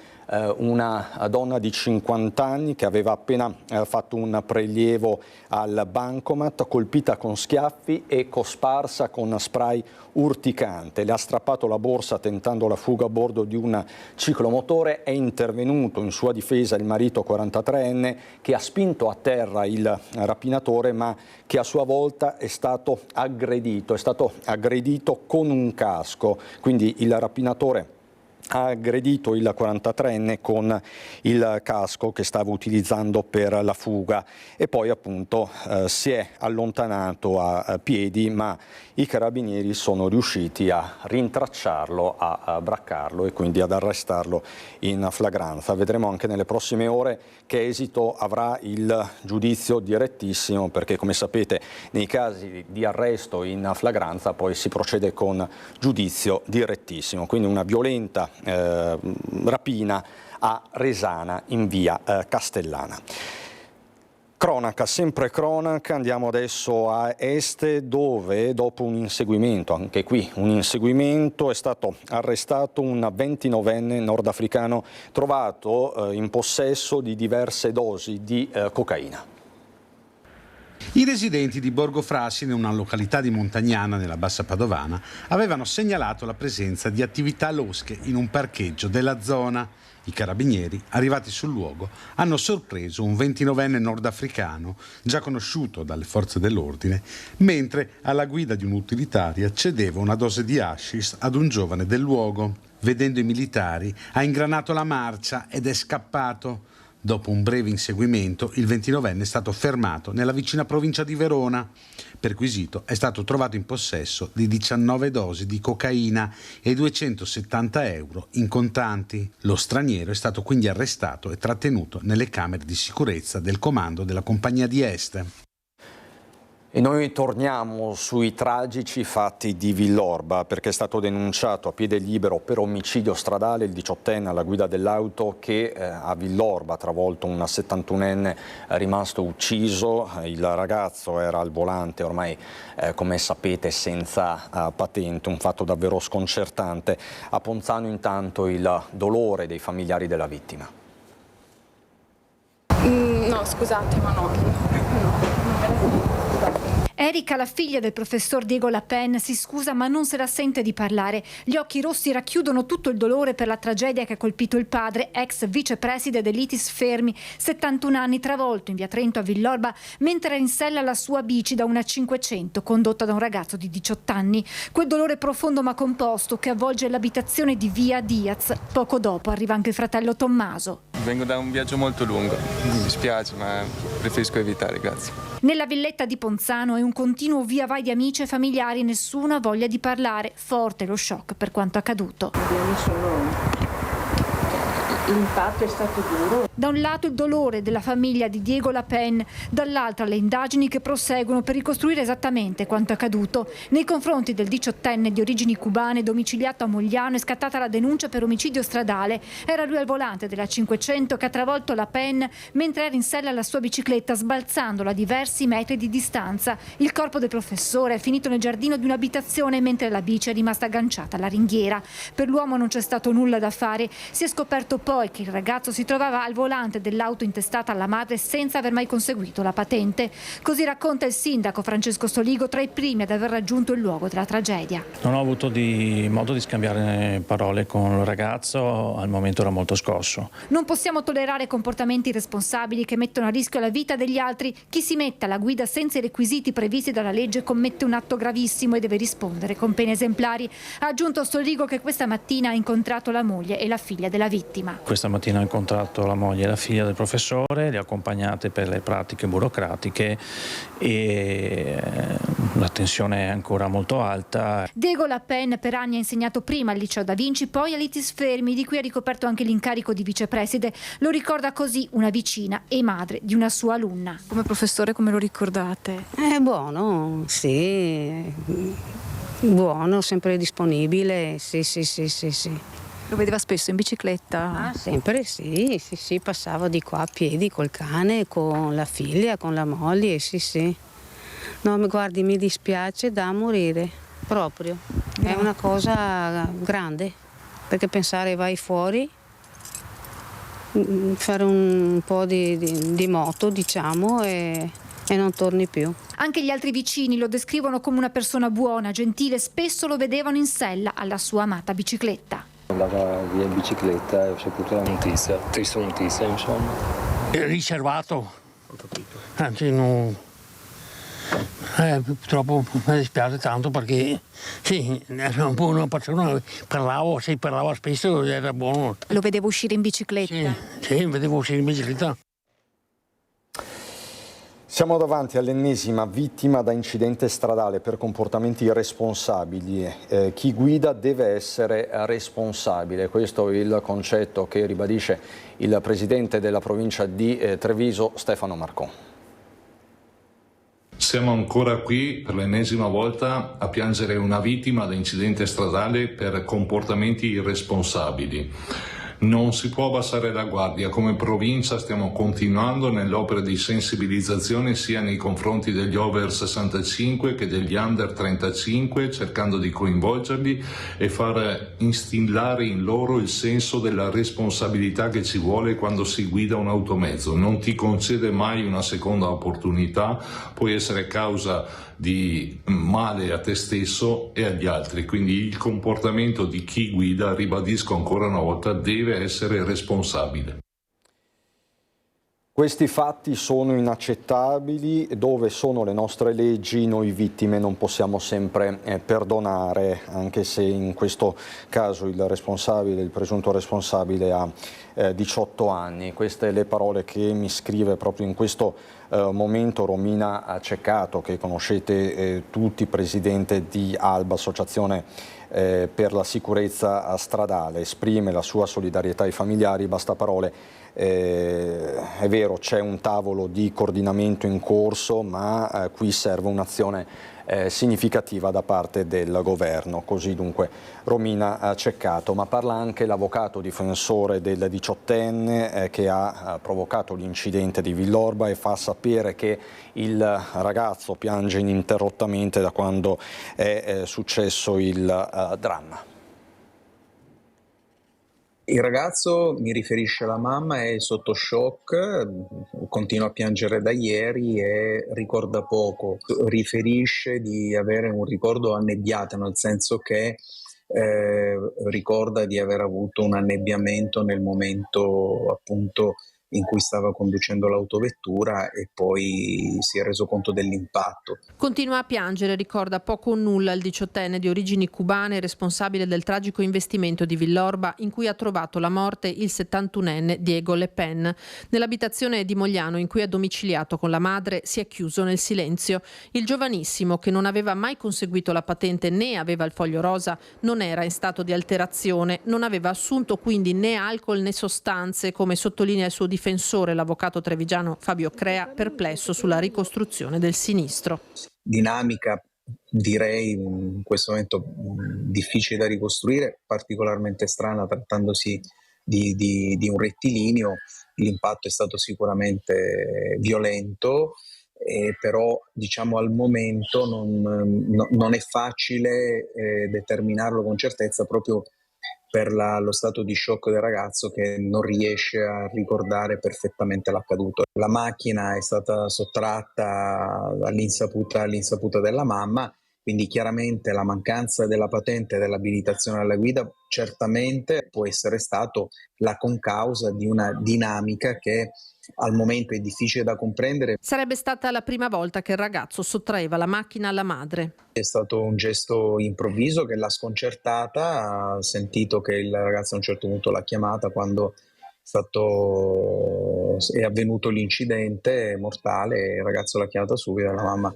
una donna di 50 anni che aveva appena fatto un prelievo al bancomat, colpita con schiaffi e cosparsa con spray urticante. Le ha strappato la borsa tentando la fuga a bordo di un ciclomotore. È intervenuto in sua difesa il marito 43enne che ha spinto a terra il rapinatore, ma che a sua volta è stato aggredito con un casco. Quindi il rapinatore ha aggredito il 43enne con il casco che stava utilizzando per la fuga e poi appunto si è allontanato a piedi, ma i carabinieri sono riusciti a rintracciarlo, a braccarlo e quindi ad arrestarlo in flagranza. Vedremo anche nelle prossime ore che esito avrà il giudizio direttissimo, perché come sapete nei casi di arresto in flagranza poi si procede con giudizio direttissimo. Quindi una violenta rapina a Resana in via Castellana. Cronaca, sempre cronaca, andiamo adesso a Este dove dopo un inseguimento, anche qui un inseguimento, è stato arrestato un 29enne nordafricano trovato in possesso di diverse dosi di cocaina. I residenti di Borgo Frassine, una località di Montagnana nella Bassa Padovana, avevano segnalato la presenza di attività losche in un parcheggio della zona. I carabinieri, arrivati sul luogo, hanno sorpreso un 29enne nordafricano, già conosciuto dalle forze dell'ordine, mentre alla guida di un'utilitaria cedeva una dose di hashish ad un giovane del luogo. Vedendo i militari, ha ingranato la marcia ed è scappato. Dopo un breve inseguimento, il 29enne è stato fermato nella vicina provincia di Verona. Perquisito, è stato trovato in possesso di 19 dosi di cocaina e 270 euro in contanti. Lo straniero è stato quindi arrestato e trattenuto nelle camere di sicurezza del comando della compagnia di Este. E noi torniamo sui tragici fatti di Villorba, perché è stato denunciato a piede libero per omicidio stradale il 18enne alla guida dell'auto che a Villorba ha travolto un 71enne rimasto ucciso. Il ragazzo era al volante, ormai come sapete senza patente, un fatto davvero sconcertante. A Ponzano intanto il dolore dei familiari della vittima. No, scusate, ma no, non me la Erika, la figlia del professor Diego Lapen, si scusa ma non se la sente di parlare. Gli occhi rossi racchiudono tutto il dolore per la tragedia che ha colpito il padre, ex vicepreside dell'Itis Fermi, 71 anni, travolto in via Trento a Villorba mentre era in sella alla sua bici da una 500 condotta da un ragazzo di 18 anni. Quel dolore profondo ma composto che avvolge l'abitazione di via Diaz. Poco dopo arriva anche il fratello Tommaso. Vengo da un viaggio molto lungo, mi dispiace ma preferisco evitare, grazie. Nella villetta di Ponzano è un continuo via vai di amici e familiari, nessuno ha voglia di parlare. Forte lo shock per quanto accaduto. L'impatto è stato duro. Da un lato il dolore della famiglia di Diego Lapen, dall'altro le indagini che proseguono per ricostruire esattamente quanto accaduto. Nei confronti del 18enne di origini cubane domiciliato a Mogliano è scattata la denuncia per omicidio stradale. Era lui al volante della 500 che ha travolto Lapen mentre era in sella alla sua bicicletta, sbalzandola a diversi metri di distanza. Il corpo del professore è finito nel giardino di un'abitazione mentre la bici è rimasta agganciata alla ringhiera. Per l'uomo non c'è stato nulla da fare. Si è scoperto poi che il ragazzo si trovava al volante dell'auto intestata alla madre senza aver mai conseguito la patente. Così racconta il sindaco Francesco Soligo, tra i primi ad aver raggiunto il luogo della tragedia. Non ho avuto modo di scambiare parole con il ragazzo, al momento era molto scosso. Non possiamo tollerare comportamenti irresponsabili che mettono a rischio la vita degli altri. Chi si mette alla guida senza i requisiti previsti dalla legge commette un atto gravissimo e deve rispondere con pene esemplari. Ha aggiunto Soligo che questa mattina ha incontrato la moglie e la figlia della vittima. Questa mattina ho incontrato la moglie e la figlia del professore, le ho accompagnate per le pratiche burocratiche e la tensione è ancora molto alta. Diego Lapen per anni ha insegnato prima al liceo Da Vinci, poi all'Itis Fermi, di cui ha ricoperto anche l'incarico di vicepreside. Lo ricorda così una vicina e madre di una sua alunna. Come professore come lo ricordate? Buono, sì, buono, sempre disponibile, sì. Lo vedeva spesso in bicicletta? Sempre sì, passava di qua a piedi col cane, con la figlia, con la moglie, sì. No, guardi, mi dispiace da morire, proprio. È una cosa grande, perché pensare vai fuori, fare un po' di moto, diciamo, e non torni più. Anche gli altri vicini lo descrivono come una persona buona, gentile, spesso lo vedevano in sella alla sua amata bicicletta. Andava via in bicicletta e ho saputo la notizia, triste notizia insomma. È riservato, anzi no, purtroppo mi dispiace tanto perché sì, era una persona, parlava spesso, era buono. Lo vedevo uscire in bicicletta? Sì, vedevo uscire in bicicletta. Siamo davanti all'ennesima vittima da incidente stradale per comportamenti irresponsabili. Chi guida deve essere responsabile. Questo è il concetto che ribadisce il presidente della provincia di Treviso, Stefano Marcon. Siamo ancora qui per l'ennesima volta a piangere una vittima da incidente stradale per comportamenti irresponsabili. Non si può abbassare la guardia. Come provincia stiamo continuando nell'opera di sensibilizzazione sia nei confronti degli over 65 che degli under 35, cercando di coinvolgerli e far instillare in loro il senso della responsabilità che ci vuole quando si guida un automezzo. Non ti concede mai una seconda opportunità, puoi essere causa di male a te stesso e agli altri, quindi il comportamento di chi guida, ribadisco ancora una volta, deve essere responsabile. Questi fatti sono inaccettabili, dove sono le nostre leggi noi vittime non possiamo sempre perdonare, anche se in questo caso il presunto responsabile ha 18 anni. Queste le parole che mi scrive proprio in questo momento Romina Ceccato, che conoscete tutti, presidente di ALBA, Associazione per la sicurezza stradale. Esprime la sua solidarietà ai familiari, basta parole. È vero, c'è un tavolo di coordinamento in corso, ma qui serve un'azione significativa da parte del governo. Così dunque Romina Ceccato, ma parla anche l'avvocato difensore del 18enne che ha provocato l'incidente di Villorba e fa sapere che il ragazzo piange ininterrottamente da quando è successo il dramma. Il ragazzo, mi riferisce la mamma, è sotto shock, continua a piangere da ieri e ricorda poco. Riferisce di avere un ricordo annebbiato, nel senso che ricorda di aver avuto un annebbiamento nel momento appunto in cui stava conducendo l'autovettura e poi si è reso conto dell'impatto. Continua a piangere, ricorda poco o nulla il 18enne di origini cubane, responsabile del tragico investimento di Villorba in cui ha trovato la morte il 71enne Diego Le Pen. Nell'abitazione di Mogliano in cui è domiciliato con la madre si è chiuso nel silenzio. Il giovanissimo, che non aveva mai conseguito la patente né aveva il foglio rosa, non era in stato di alterazione, non aveva assunto quindi né alcol né sostanze, come sottolinea il suo difensore, l'avvocato trevigiano Fabio Crea, perplesso sulla ricostruzione del sinistro. Dinamica, direi, in questo momento difficile da ricostruire, particolarmente strana trattandosi di un rettilineo. L'impatto è stato sicuramente violento, però diciamo al momento non è facile determinarlo con certezza, proprio per lo stato di shock del ragazzo che non riesce a ricordare perfettamente l'accaduto. La macchina è stata sottratta all'insaputa della mamma, quindi chiaramente la mancanza della patente e dell'abilitazione alla guida certamente può essere stato la concausa di una dinamica che al momento è difficile da comprendere. Sarebbe stata la prima volta che il ragazzo sottraeva la macchina alla madre. È stato un gesto improvviso che l'ha sconcertata, ha sentito che il ragazzo a un certo punto l'ha chiamata quando è avvenuto l'incidente mortale, il ragazzo l'ha chiamata subito e la mamma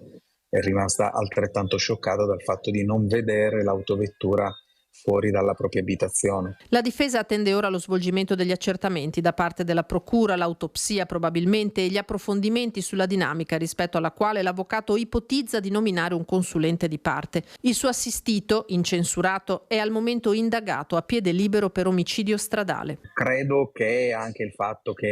è rimasta altrettanto scioccata dal fatto di non vedere l'autovettura fuori dalla propria abitazione. La difesa attende ora lo svolgimento degli accertamenti da parte della procura, l'autopsia probabilmente e gli approfondimenti sulla dinamica rispetto alla quale l'avvocato ipotizza di nominare un consulente di parte. Il suo assistito, incensurato, è al momento indagato a piede libero per omicidio stradale. Credo che anche il fatto che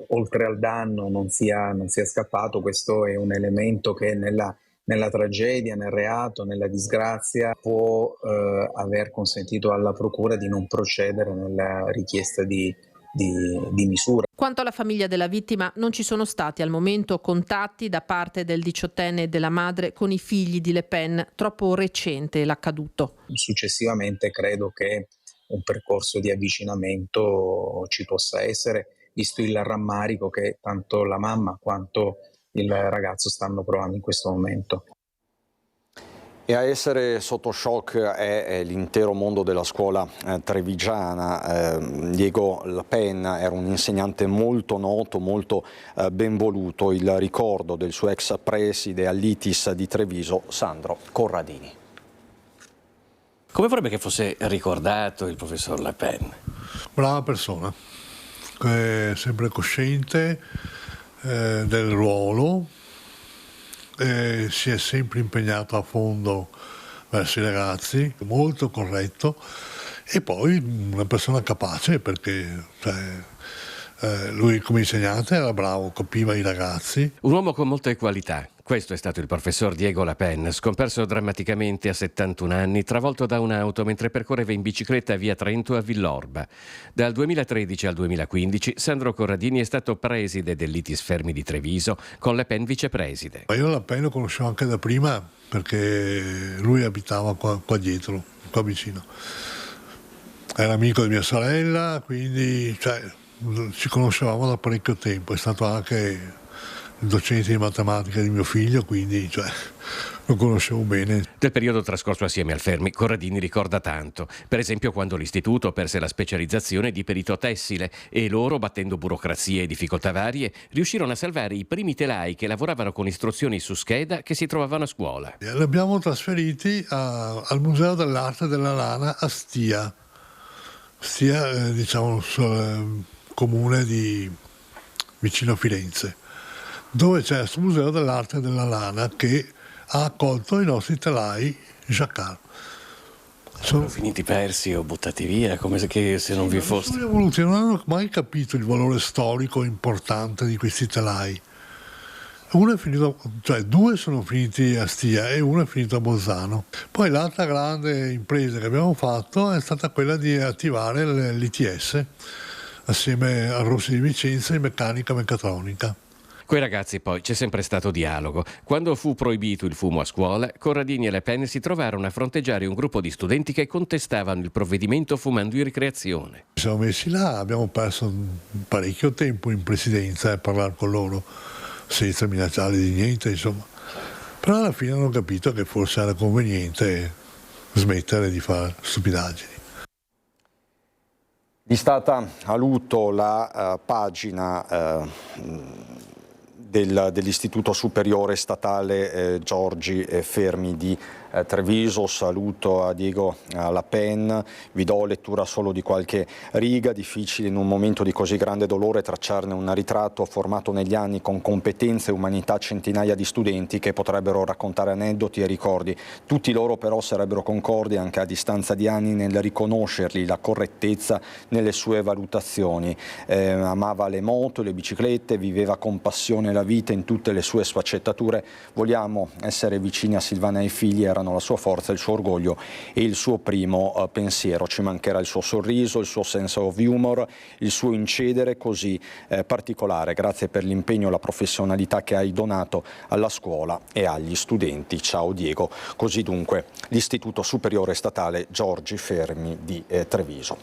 oltre al danno non sia scappato, questo è un elemento che nella tragedia, nel reato, nella disgrazia può aver consentito alla procura di non procedere nella richiesta di misura. Quanto alla famiglia della vittima, non ci sono stati al momento contatti da parte del 18enne e della madre con i figli di Le Pen, troppo recente l'accaduto. Successivamente credo che un percorso di avvicinamento ci possa essere, visto il rammarico che tanto la mamma quanto il ragazzo stanno provando in questo momento. E a essere sotto shock è l'intero mondo della scuola trevigiana. Diego Le Pen era un insegnante molto noto, molto ben voluto. Il ricordo del suo ex preside all'ITIS di Treviso, Sandro Corradini. Come vorrebbe che fosse ricordato il professor Le Pen? Brava persona, sempre cosciente del ruolo, si è sempre impegnato a fondo verso i ragazzi, molto corretto e poi una persona capace, perché lui come insegnante era bravo, capiva i ragazzi. Un uomo con molte qualità. Questo è stato il professor Diego La Pen, scomparso drammaticamente a 71 anni, travolto da un'auto mentre percorreva in bicicletta via Trento a Villorba. Dal 2013 al 2015 Sandro Corradini è stato preside dell'ITIS Fermi di Treviso, con La Pen vicepreside. Ma io La Pen lo conoscevo anche da prima, perché lui abitava qua dietro, qua vicino. Era amico di mia sorella, quindi ci conoscevamo da parecchio tempo. È stato anche il docente di matematica di mio figlio, quindi lo conoscevo bene. Del periodo trascorso assieme al Fermi, Corradini ricorda tanto. Per esempio quando l'istituto perse la specializzazione di perito tessile e loro, battendo burocrazie e difficoltà varie, riuscirono a salvare i primi telai che lavoravano con istruzioni su scheda che si trovavano a scuola. Li abbiamo trasferiti al Museo dell'Arte della Lana a Stia. Stia, comune di vicino a Firenze, dove c'è questo Museo dell'Arte della Lana che ha accolto i nostri telai jacquard. Sono finiti persi o buttati via, come se non vi fosse. Non hanno mai capito il valore storico importante di questi telai. Uno è finito, due sono finiti a Stia e uno è finito a Bolzano. Poi l'altra grande impresa che abbiamo fatto è stata quella di attivare l'ITS assieme a Rossi di Vicenza in meccanica meccatronica. Coi ragazzi poi c'è sempre stato dialogo. Quando fu proibito il fumo a scuola, Corradini e Le Pen si trovarono a fronteggiare un gruppo di studenti che contestavano il provvedimento fumando in ricreazione. Ci siamo messi là, abbiamo perso parecchio tempo in presidenza a parlare con loro, senza minacciarli di niente, insomma. Però alla fine hanno capito che forse era conveniente smettere di fare stupidaggini. È stata a lutto la pagina dell'Istituto Superiore Statale Giorgi Fermi di Treviso. Saluto a Diego La Pen, vi do lettura solo di qualche riga. Difficile in un momento di così grande dolore tracciarne un ritratto. Formato negli anni con competenze e umanità centinaia di studenti che potrebbero raccontare aneddoti e ricordi. Tutti loro però sarebbero concordi anche a distanza di anni nel riconoscerli la correttezza nelle sue valutazioni. Amava le moto, le biciclette, viveva con passione la vita in tutte le sue sfaccettature. Vogliamo essere vicini a Silvana e ai figli, erano la sua forza, il suo orgoglio e il suo primo pensiero. Ci mancherà il suo sorriso, il suo sense of humor, il suo incedere così particolare. Grazie per l'impegno e la professionalità che hai donato alla scuola e agli studenti. Ciao Diego. Così dunque l'Istituto Superiore Statale Giorgi Fermi di Treviso.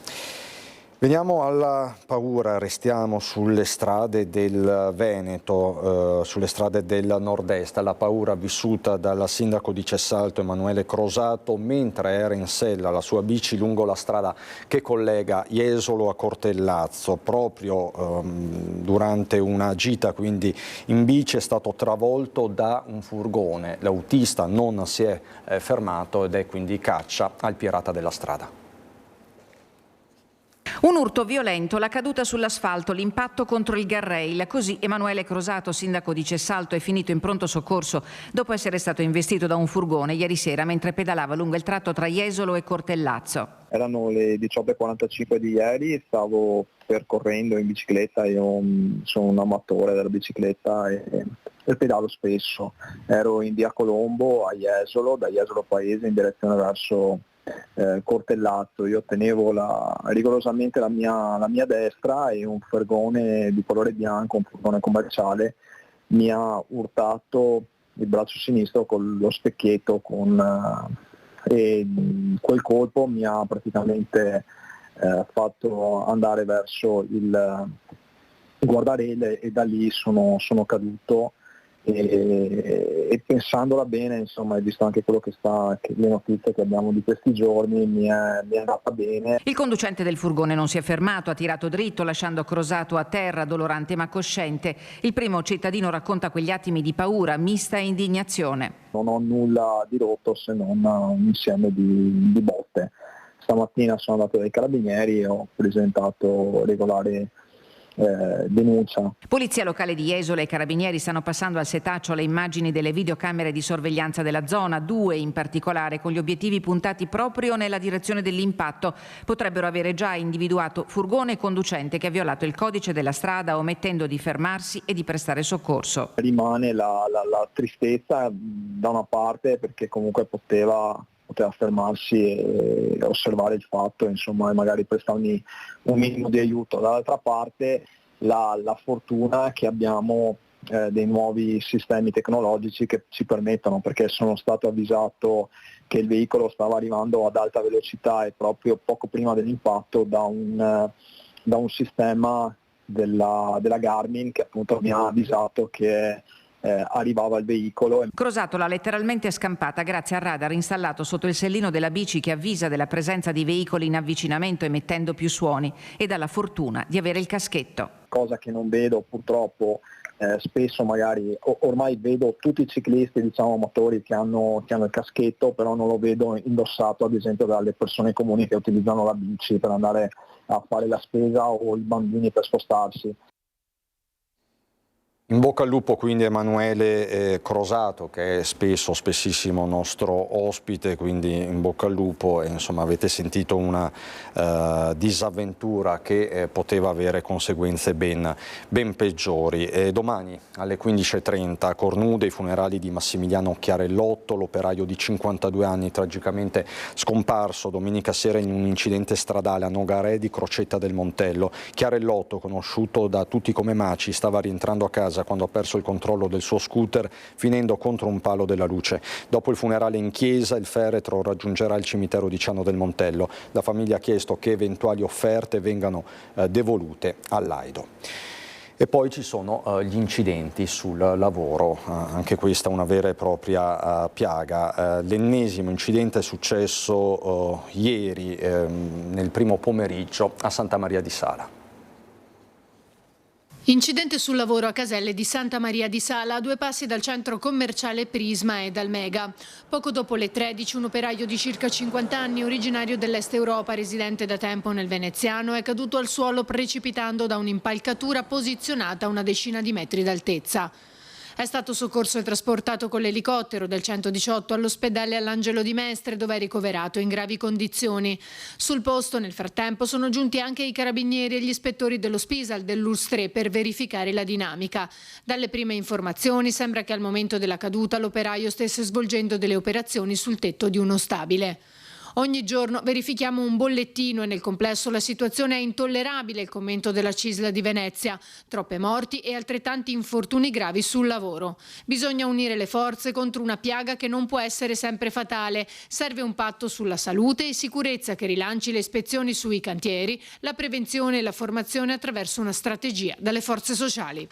Veniamo alla paura, restiamo sulle strade del Veneto, sulle strade del nord-est, la paura vissuta dal sindaco di Cessalto Emanuele Crosato mentre era in sella alla sua bici lungo la strada che collega Jesolo a Cortellazzo. Proprio durante una gita quindi in bici è stato travolto da un furgone. L'autista non si è fermato ed è quindi caccia al pirata della strada. Un urto violento, la caduta sull'asfalto, l'impatto contro il guardrail. Così Emanuele Crosato, sindaco di Cessalto, è finito in pronto soccorso dopo essere stato investito da un furgone ieri sera mentre pedalava lungo il tratto tra Jesolo e Cortellazzo. Erano le 18:45 di ieri, stavo percorrendo in bicicletta, io sono un amatore della bicicletta e pedalo spesso. Ero in via Colombo a Jesolo, da Jesolo Paese in direzione verso Cortellazzo. Io tenevo rigorosamente la mia destra e un furgone di colore bianco, un furgone commerciale, mi ha urtato il braccio sinistro con lo specchietto e quel colpo mi ha praticamente fatto andare verso il guardrail e da lì sono caduto. E pensandola bene, insomma, e visto anche quello le notizie che abbiamo di questi giorni, mi è andata bene. Il conducente del furgone non si è fermato, ha tirato dritto lasciando Crosato a terra, dolorante ma cosciente. Il primo cittadino racconta quegli attimi di paura, mista e indignazione. Non ho nulla di rotto se non un insieme di botte. Stamattina sono andato dai carabinieri e ho presentato regolare denunciano. Polizia locale di Jesolo e carabinieri stanno passando al setaccio le immagini delle videocamere di sorveglianza della zona, 2 in particolare, con gli obiettivi puntati proprio nella direzione dell'impatto. Potrebbero avere già individuato furgone e conducente che ha violato il codice della strada, omettendo di fermarsi e di prestare soccorso. Rimane la tristezza da una parte, perché comunque poteva fermarsi e osservare il fatto, insomma, e magari prestarmi un minimo di aiuto. Dall'altra parte la fortuna che abbiamo dei nuovi sistemi tecnologici che ci permettono, perché sono stato avvisato che il veicolo stava arrivando ad alta velocità e proprio poco prima dell'impatto da un sistema della Garmin che appunto mi ha avvisato che arrivava il veicolo. Crosato l'ha letteralmente scampata grazie al radar installato sotto il sellino della bici che avvisa della presenza di veicoli in avvicinamento emettendo più suoni, e dalla fortuna di avere il caschetto. Cosa che non vedo purtroppo spesso, magari ormai vedo tutti i ciclisti, diciamo amatori, che hanno il caschetto, però non lo vedo indossato ad esempio dalle persone comuni che utilizzano la bici per andare a fare la spesa o i bambini per spostarsi. In bocca al lupo quindi Emanuele Crosato, che è spessissimo nostro ospite, quindi in bocca al lupo, e insomma avete sentito una disavventura che poteva avere conseguenze ben peggiori. Domani alle 15:30 a Cornude i funerali di Massimiliano Chiarellotto, l'operaio di 52 anni tragicamente scomparso domenica sera in un incidente stradale a Nogaré di Crocetta del Montello. Chiarellotto, conosciuto da tutti come Maci, stava rientrando a casa quando ha perso il controllo del suo scooter, finendo contro un palo della luce. Dopo il funerale in chiesa, il feretro raggiungerà il cimitero di Ciano del Montello. La famiglia ha chiesto che eventuali offerte vengano devolute all'Aido. E poi ci sono gli incidenti sul lavoro, anche questa una vera e propria piaga. L'ennesimo incidente è successo ieri nel primo pomeriggio a Santa Maria di Sala. Incidente sul lavoro a Caselle di Santa Maria di Sala, a 2 passi dal centro commerciale Prisma e dal Mega. Poco dopo le 13, un operaio di circa 50 anni, originario dell'Est Europa, residente da tempo nel Veneziano, è caduto al suolo precipitando da un'impalcatura posizionata a una decina di metri d'altezza. È stato soccorso e trasportato con l'elicottero del 118 all'ospedale All'Angelo di Mestre, dove è ricoverato in gravi condizioni. Sul posto, nel frattempo, sono giunti anche i carabinieri e gli ispettori dello Spisal dell'ULSS per verificare la dinamica. Dalle prime informazioni sembra che al momento della caduta l'operaio stesse svolgendo delle operazioni sul tetto di uno stabile. Ogni giorno verifichiamo un bollettino e nel complesso la situazione è intollerabile, il commento della CISL di Venezia. Troppe morti e altrettanti infortuni gravi sul lavoro. Bisogna unire le forze contro una piaga che non può essere sempre fatale. Serve un patto sulla salute e sicurezza che rilanci le ispezioni sui cantieri, la prevenzione e la formazione attraverso una strategia dalle forze sociali.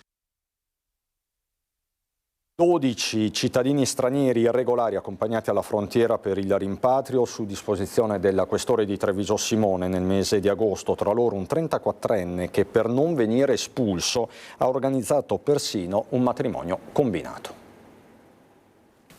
12 cittadini stranieri irregolari accompagnati alla frontiera per il rimpatrio su disposizione della questore di Treviso Simone nel mese di agosto, tra loro un 34enne che per non venire espulso ha organizzato persino un matrimonio combinato.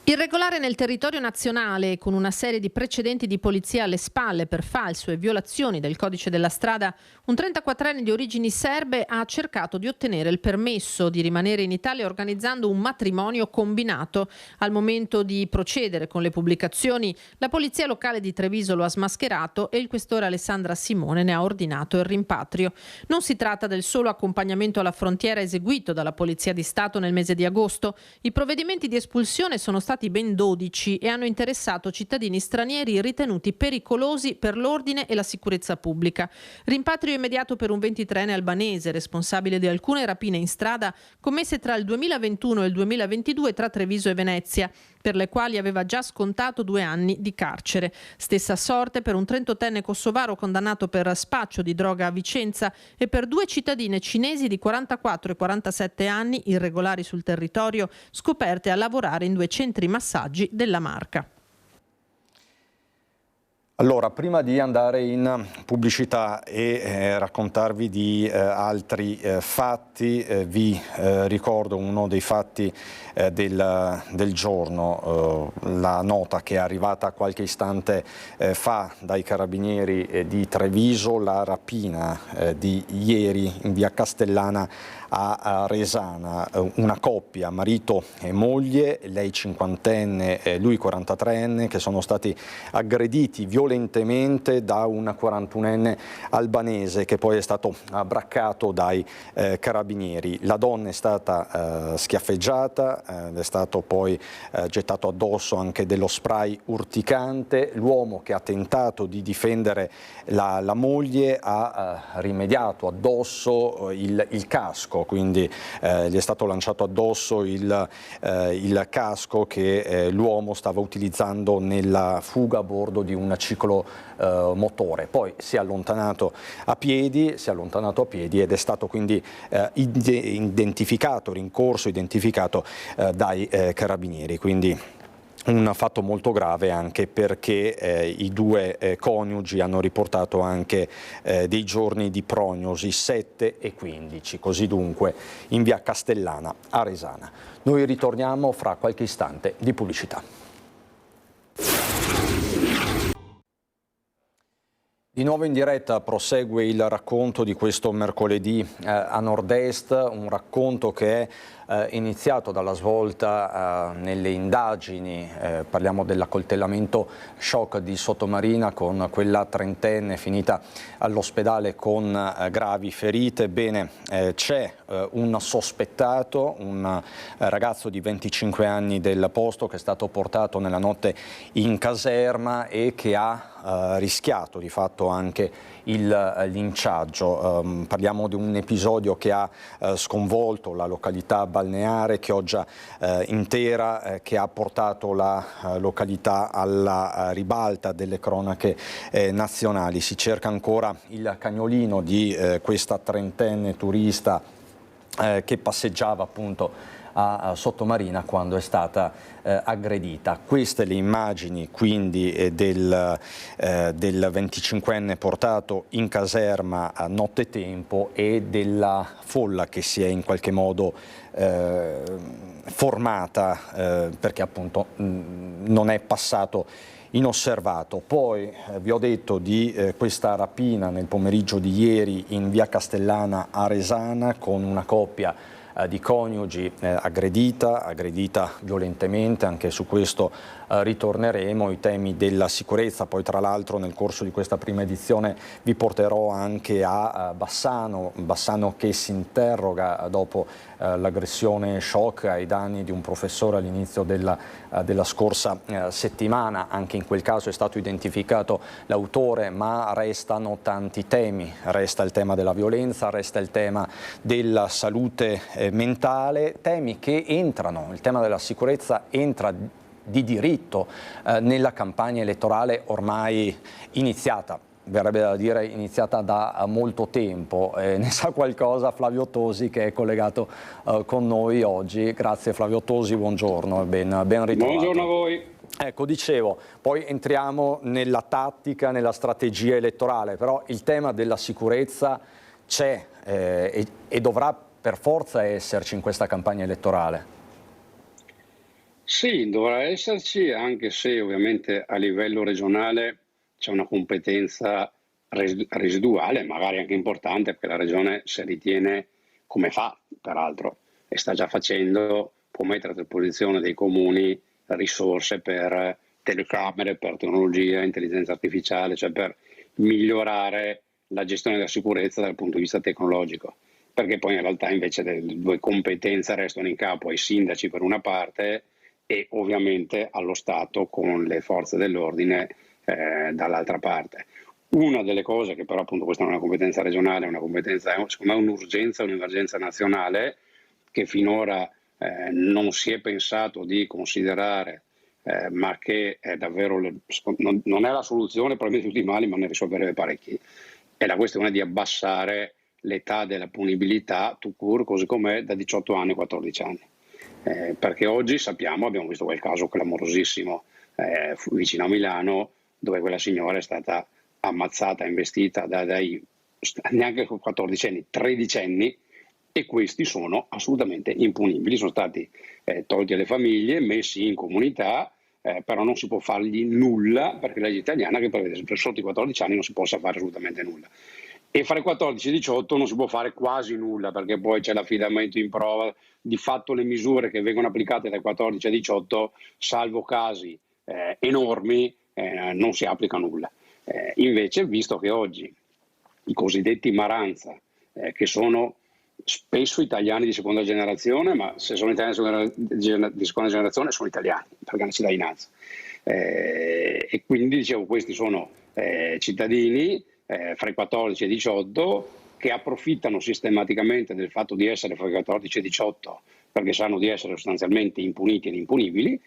Irregolare nel territorio nazionale, con una serie di precedenti di polizia alle spalle per falso e violazioni del codice della strada, un 34enne di origini serbe ha cercato di ottenere il permesso di rimanere in Italia organizzando un matrimonio combinato. Al momento di procedere con le pubblicazioni, la polizia locale di Treviso lo ha smascherato e il questore Alessandra Simone ne ha ordinato il rimpatrio. Non si tratta del solo accompagnamento alla frontiera eseguito dalla Polizia di Stato nel mese di agosto. I provvedimenti di espulsione sono stati ben 12 e hanno interessato cittadini stranieri ritenuti pericolosi per l'ordine e la sicurezza pubblica. Rimpatrio immediato per un 23enne albanese, responsabile di alcune rapine in strada commesse tra il 2021 e il 2022 tra Treviso e Venezia, per le quali aveva già scontato 2 anni di carcere. Stessa sorte per un 38enne kosovaro condannato per spaccio di droga a Vicenza e per 2 cittadine cinesi di 44 e 47 anni, irregolari sul territorio, scoperte a lavorare in 2 centri massaggi della Marca. Allora, prima di andare in pubblicità e raccontarvi di altri fatti, vi ricordo uno dei fatti del giorno, la nota che è arrivata qualche istante fa dai carabinieri di Treviso, la rapina di ieri in via Castellana a Resana, una coppia, marito e moglie, lei 50enne, lui 43enne, che sono stati aggrediti violentemente da un 41enne albanese che poi è stato abbraccato dai carabinieri. La donna è stata schiaffeggiata, è stato poi gettato addosso anche dello spray urticante. L'uomo che ha tentato di difendere la moglie ha rimediato addosso il casco, quindi gli è stato lanciato addosso il casco che l'uomo stava utilizzando nella fuga a bordo di un ciclomotore. Poi si è allontanato a piedi ed è stato quindi rincorso, identificato dai carabinieri. Quindi un fatto molto grave, anche perché i due coniugi hanno riportato anche dei giorni di prognosi 7 e 15, così dunque in via Castellana a Resana. Noi ritorniamo fra qualche istante di pubblicità. Di nuovo in diretta prosegue il racconto di questo mercoledì a Nord-Est, un racconto che è iniziato dalla svolta nelle indagini, parliamo dell'accoltellamento shock di Sottomarina con quella trentenne finita all'ospedale con gravi ferite. Bene, c'è un sospettato, un ragazzo di 25 anni del posto che è stato portato nella notte in caserma e che ha rischiato di fatto anche il linciaggio. Parliamo di un episodio che ha sconvolto la località balneare, Chioggia intera, che ha portato la località alla ribalta delle cronache nazionali. Si cerca ancora il cagnolino di questa trentenne turista che passeggiava appunto a Sottomarina quando è stata aggredita. Queste le immagini quindi del 25enne portato in caserma a nottetempo e della folla che si è in qualche modo formata perché appunto non è passato inosservato. Poi vi ho detto di questa rapina nel pomeriggio di ieri in via Castellana a Resana con una coppia di coniugi aggredita violentemente. Anche su questo ritorneremo, i temi della sicurezza. Poi tra l'altro nel corso di questa prima edizione vi porterò anche a Bassano che si interroga dopo l'aggressione shock ai danni di un professore all'inizio della scorsa settimana. Anche in quel caso è stato identificato l'autore, ma restano tanti temi, resta il tema della violenza, resta il tema della salute mentale, temi che entrano, il tema della sicurezza entra di diritto nella campagna elettorale ormai iniziata. Verrebbe da dire iniziata da molto tempo. Ne sa qualcosa Flavio Tosi, che è collegato con noi oggi. Grazie Flavio Tosi, buongiorno e ben ritrovato. Buongiorno a voi. Ecco, dicevo, poi entriamo nella tattica, nella strategia elettorale, però il tema della sicurezza c'è e dovrà per forza esserci in questa campagna elettorale. Sì, dovrà esserci, anche se ovviamente a livello regionale c'è una competenza residuale, magari anche importante, perché la Regione, se ritiene, come fa peraltro e sta già facendo, può mettere a disposizione dei comuni risorse per telecamere, per tecnologia, intelligenza artificiale, cioè per migliorare la gestione della sicurezza dal punto di vista tecnologico. Perché poi in realtà invece le due competenze restano in capo ai sindaci per una parte e ovviamente allo Stato con le forze dell'ordine dall'altra parte. Una delle cose che però appunto questa non è una competenza regionale, è una competenza, secondo me un'urgenza, un'emergenza nazionale che finora non si è pensato di considerare, ma che è davvero, non è la soluzione probabilmente di tutti i mali, ma ne risolverebbe parecchi, è la questione di abbassare l'età della punibilità tout court, così com'è, da 18 anni a 14 anni. Perché oggi sappiamo, abbiamo visto quel caso clamorosissimo vicino a Milano, dove quella signora è stata ammazzata, investita dai neanche 14 anni, 13 anni, e questi sono assolutamente impunibili, sono stati tolti alle famiglie, messi in comunità, però non si può fargli nulla, perché la legge italiana che prevede che sotto i 14 anni non si possa fare assolutamente nulla. E fra i 14 e i 18 non si può fare quasi nulla, perché poi c'è l'affidamento in prova. Di fatto le misure che vengono applicate dai 14 ai 18, salvo casi enormi, non si applica nulla. Invece, visto che oggi i cosiddetti maranza, che sono spesso italiani di seconda generazione, ma se sono italiani di seconda generazione sono italiani, perché hanno cittadinanza. E quindi, dicevo, questi sono cittadini fra i 14 e i 18 che approfittano sistematicamente del fatto di essere fra i 14 e i 18 perché sanno di essere sostanzialmente impuniti ed impunibili,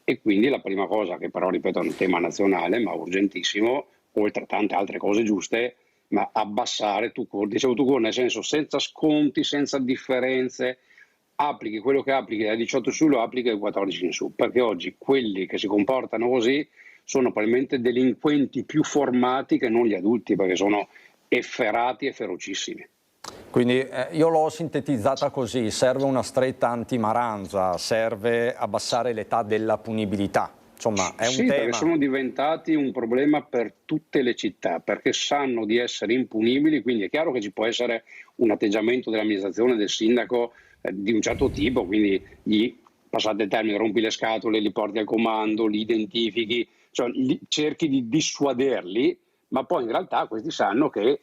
e quindi la prima cosa, che però ripeto è un tema nazionale ma urgentissimo, oltre a tante altre cose giuste, ma abbassare dicevo tu, nel senso senza sconti, senza differenze, applichi quello che applichi dai 18 su, lo applichi dai 14 in su, perché oggi quelli che si comportano così sono probabilmente delinquenti più formati che non gli adulti, perché sono efferati e ferocissimi. Quindi io l'ho sintetizzata così: serve una stretta antimaranza, serve abbassare l'età della punibilità. Insomma, è un tema. Perché sono diventati un problema per tutte le città, perché sanno di essere impunibili, quindi è chiaro che ci può essere un atteggiamento dell'amministrazione, del sindaco di un certo tipo, quindi gli, passate il termine, rompi le scatole, li porti al comando, li identifichi, cioè cerchi di dissuaderli, ma poi in realtà questi sanno che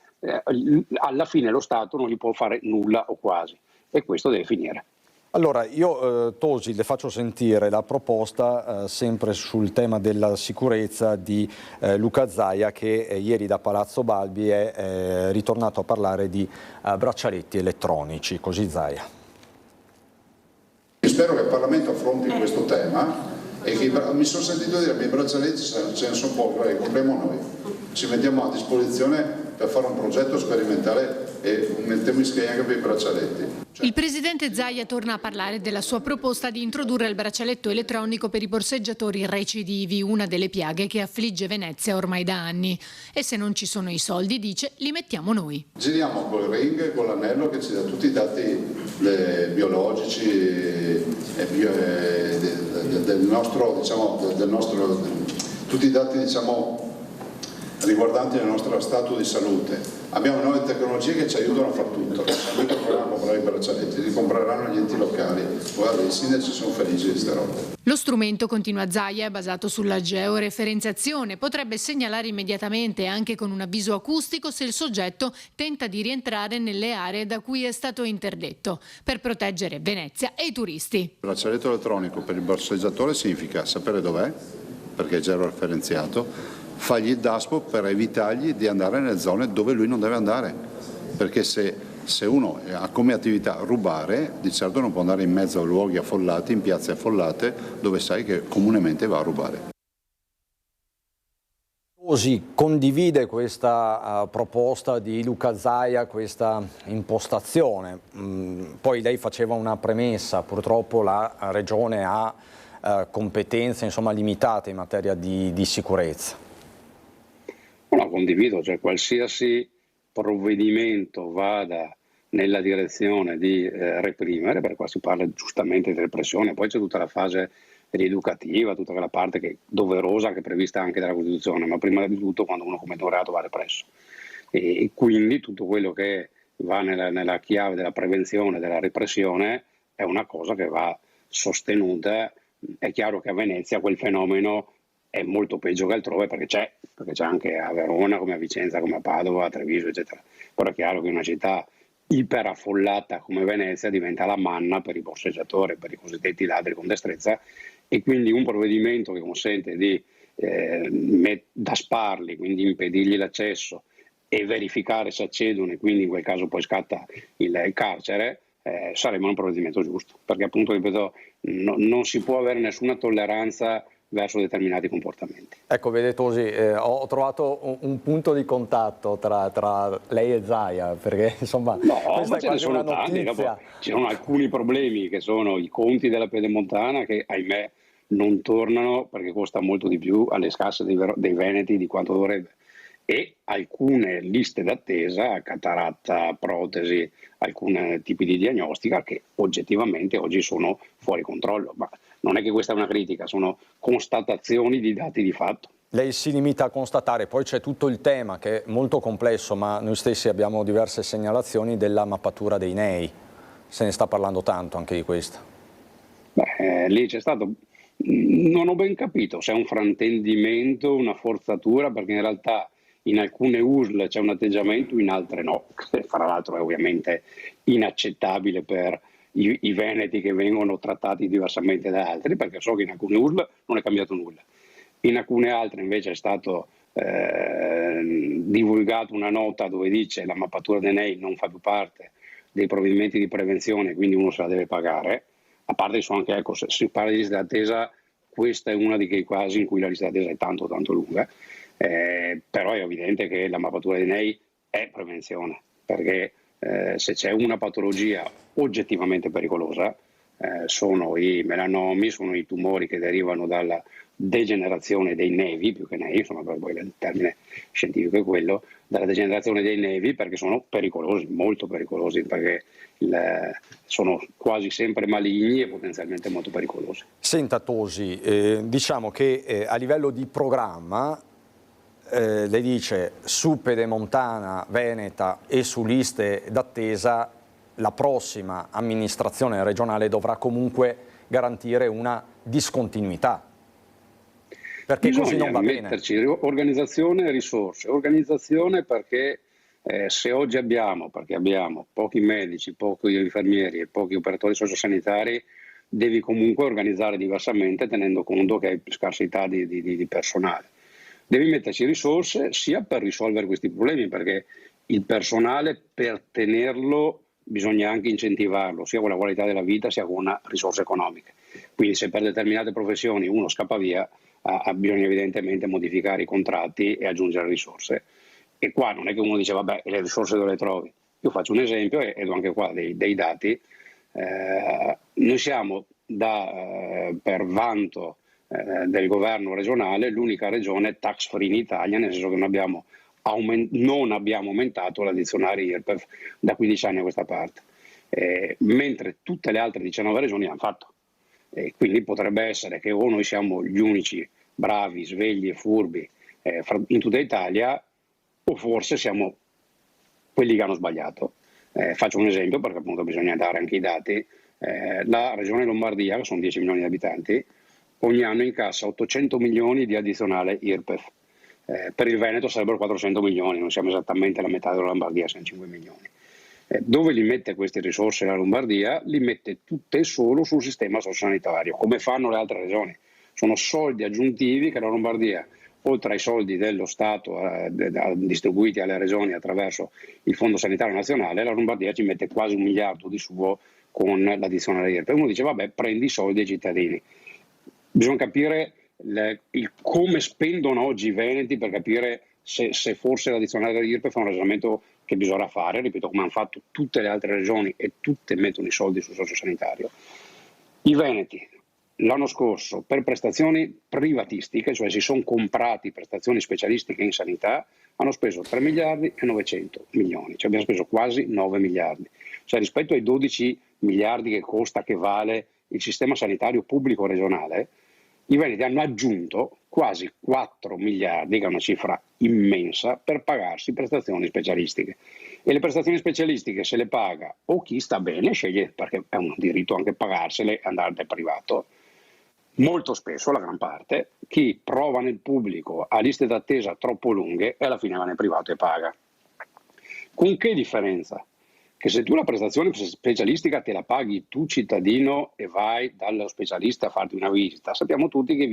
alla fine lo Stato non gli può fare nulla o quasi, e questo deve finire. Allora, io Tosi le faccio sentire la proposta sempre sul tema della sicurezza di Luca Zaia, che ieri da Palazzo Balbi è ritornato a parlare di braccialetti elettronici. Così Zaia. Io spero che il Parlamento affronti questo tema, e che mi sono sentito dire che i braccialetti ce ne sono pochi, li compriamo noi, ci mettiamo a disposizione per fare un progetto sperimentale e mettiamo in scheda anche per i braccialetti. Il presidente Zaia torna a parlare della sua proposta di introdurre il braccialetto elettronico per i borseggiatori recidivi, una delle piaghe che affligge Venezia ormai da anni. E se non ci sono i soldi, dice, li mettiamo noi. Giriamo col ring, con l'anello che ci dà tutti i dati biologici del nostro, tutti i dati, riguardanti il nostro stato di salute. Abbiamo nuove tecnologie che ci aiutano a fare tutto. Noi compriamo a comprare i braccialetti, li compreranno gli enti locali. Guarda, i sindaci sono felici di queste robe. Lo strumento, continua Zaia, è basato sulla georeferenziazione. Potrebbe segnalare immediatamente, anche con un avviso acustico, se il soggetto tenta di rientrare nelle aree da cui è stato interdetto, per proteggere Venezia e i turisti. Il braccialetto elettronico per il borseggiatore significa sapere dov'è, perché è georeferenziato, fargli il DASPO per evitargli di andare nelle zone dove lui non deve andare, perché se uno ha come attività rubare, di certo non può andare in mezzo a luoghi affollati, in piazze affollate, dove sai che comunemente va a rubare. Così condivide questa proposta di Luca Zaia, questa impostazione. Poi lei faceva una premessa: purtroppo la Regione ha competenze limitate in materia di sicurezza. No, condivido, cioè qualsiasi provvedimento vada nella direzione di reprimere, perché qua si parla giustamente di repressione, poi c'è tutta la fase rieducativa, tutta quella parte che è doverosa, che è prevista anche dalla Costituzione, ma prima di tutto quando uno commette un reato va represso. E quindi tutto quello che va nella chiave della prevenzione, della repressione, è una cosa che va sostenuta. È chiaro che a Venezia quel fenomeno è molto peggio che altrove, perché c'è anche a Verona, come a Vicenza, come a Padova, a Treviso, eccetera. Però è chiaro che una città iperaffollata come Venezia diventa la manna per i borseggiatori, per i cosiddetti ladri con destrezza, e quindi un provvedimento che consente di dasparli, quindi impedirgli l'accesso e verificare se accedono, e quindi in quel caso poi scatta il carcere, sarebbe un provvedimento giusto, perché appunto, ripeto, non si può avere nessuna tolleranza verso determinati comportamenti. Ecco, vede Tosi, ho trovato un punto di contatto tra lei e Zaia, perché insomma questa è quasi una notizia. Ci sono alcuni problemi che sono i conti della Pedemontana, che ahimè non tornano perché costa molto di più alle casse dei veneti di quanto dovrebbe, e alcune liste d'attesa, cataratta, protesi, alcuni tipi di diagnostica che oggettivamente oggi sono fuori controllo. Ma non è che questa è una critica, sono constatazioni di dati di fatto. Lei si limita a constatare, poi c'è tutto il tema che è molto complesso, ma noi stessi abbiamo diverse segnalazioni della mappatura dei NEI. Se ne sta parlando tanto anche di questo. Lì c'è stato, non ho ben capito se è un fraintendimento, una forzatura, perché in realtà in alcune USL c'è un atteggiamento, in altre no. Fra l'altro è ovviamente inaccettabile per i veneti che vengono trattati diversamente da altri, perché so che in alcune USL non è cambiato nulla. In alcune altre invece è stato divulgato una nota dove dice la mappatura dei NEI non fa più parte dei provvedimenti di prevenzione, quindi uno se la deve pagare. A parte che sono anche, ecco, se si parla di lista d'attesa, questo è uno di quei casi in cui la lista d'attesa è tanto lunga, però è evidente che la mappatura dei NEI è prevenzione, perché se c'è una patologia oggettivamente pericolosa, sono i melanomi, sono i tumori che derivano dalla degenerazione dei nevi, più che nei, insomma, poi il termine scientifico è quello, dalla degenerazione dei nevi, perché sono pericolosi, molto pericolosi, perché sono quasi sempre maligni e potenzialmente molto pericolosi. Senta Tosi, diciamo che a livello di programma lei dice su Pedemontana, Veneta e su liste d'attesa la prossima amministrazione regionale dovrà comunque garantire una discontinuità, perché così non va bene. Bisogna metterci organizzazione e risorse. Organizzazione perché se oggi abbiamo pochi medici, pochi infermieri e pochi operatori sociosanitari, devi comunque organizzare diversamente tenendo conto che hai scarsità di personale. Devi metterci risorse sia per risolvere questi problemi, perché il personale per tenerlo bisogna anche incentivarlo, sia con la qualità della vita sia con una risorsa economica. Quindi se per determinate professioni uno scappa via, bisogna evidentemente modificare i contratti e aggiungere risorse. E qua non è che uno dice vabbè, le risorse dove le trovi? Io faccio un esempio e do anche qua dei dati. Noi siamo per vanto del governo regionale l'unica regione tax free in Italia, nel senso che non abbiamo aumentato l'addizionale IRPEF da 15 anni a questa parte, mentre tutte le altre 19 regioni hanno fatto. Quindi potrebbe essere che o noi siamo gli unici bravi, svegli e furbi in tutta Italia, o forse siamo quelli che hanno sbagliato. Faccio un esempio perché appunto bisogna dare anche i dati. La regione Lombardia, che sono 10 milioni di abitanti, ogni anno incassa 800 milioni di addizionale IRPEF. Per il Veneto sarebbero 400 milioni, non siamo esattamente la metà della Lombardia, siamo 5 milioni. Dove li mette queste risorse la Lombardia? Li mette tutte e solo sul sistema sociosanitario, come fanno le altre regioni. Sono soldi aggiuntivi che la Lombardia, oltre ai soldi dello Stato distribuiti alle regioni attraverso il Fondo Sanitario Nazionale, la Lombardia ci mette quasi 1 miliardo di suo con l'addizionale IRPEF. Uno dice vabbè, prendi i soldi ai cittadini. Bisogna capire come spendono oggi i veneti per capire se forse l'addizionale dell'IRPEF è un ragionamento che bisogna fare, ripeto, come hanno fatto tutte le altre regioni e tutte mettono i soldi sul sociosanitario. I veneti l'anno scorso per prestazioni privatistiche, cioè si sono comprati prestazioni specialistiche in sanità, hanno speso 3 miliardi e 900 milioni, cioè abbiamo speso quasi 9 miliardi. Cioè rispetto ai 12 miliardi che costa, che vale il sistema sanitario pubblico regionale, i veneti hanno aggiunto quasi 4 miliardi, che è una cifra immensa, per pagarsi prestazioni specialistiche. E le prestazioni specialistiche se le paga o chi sta bene, sceglie, perché è un diritto anche pagarsele e andare nel privato. Molto spesso, la gran parte, chi prova nel pubblico ha liste d'attesa troppo lunghe e alla fine va nel privato e paga. Con che differenza? Che se tu la prestazione specialistica te la paghi tu cittadino e vai dallo specialista a farti una visita, sappiamo tutti che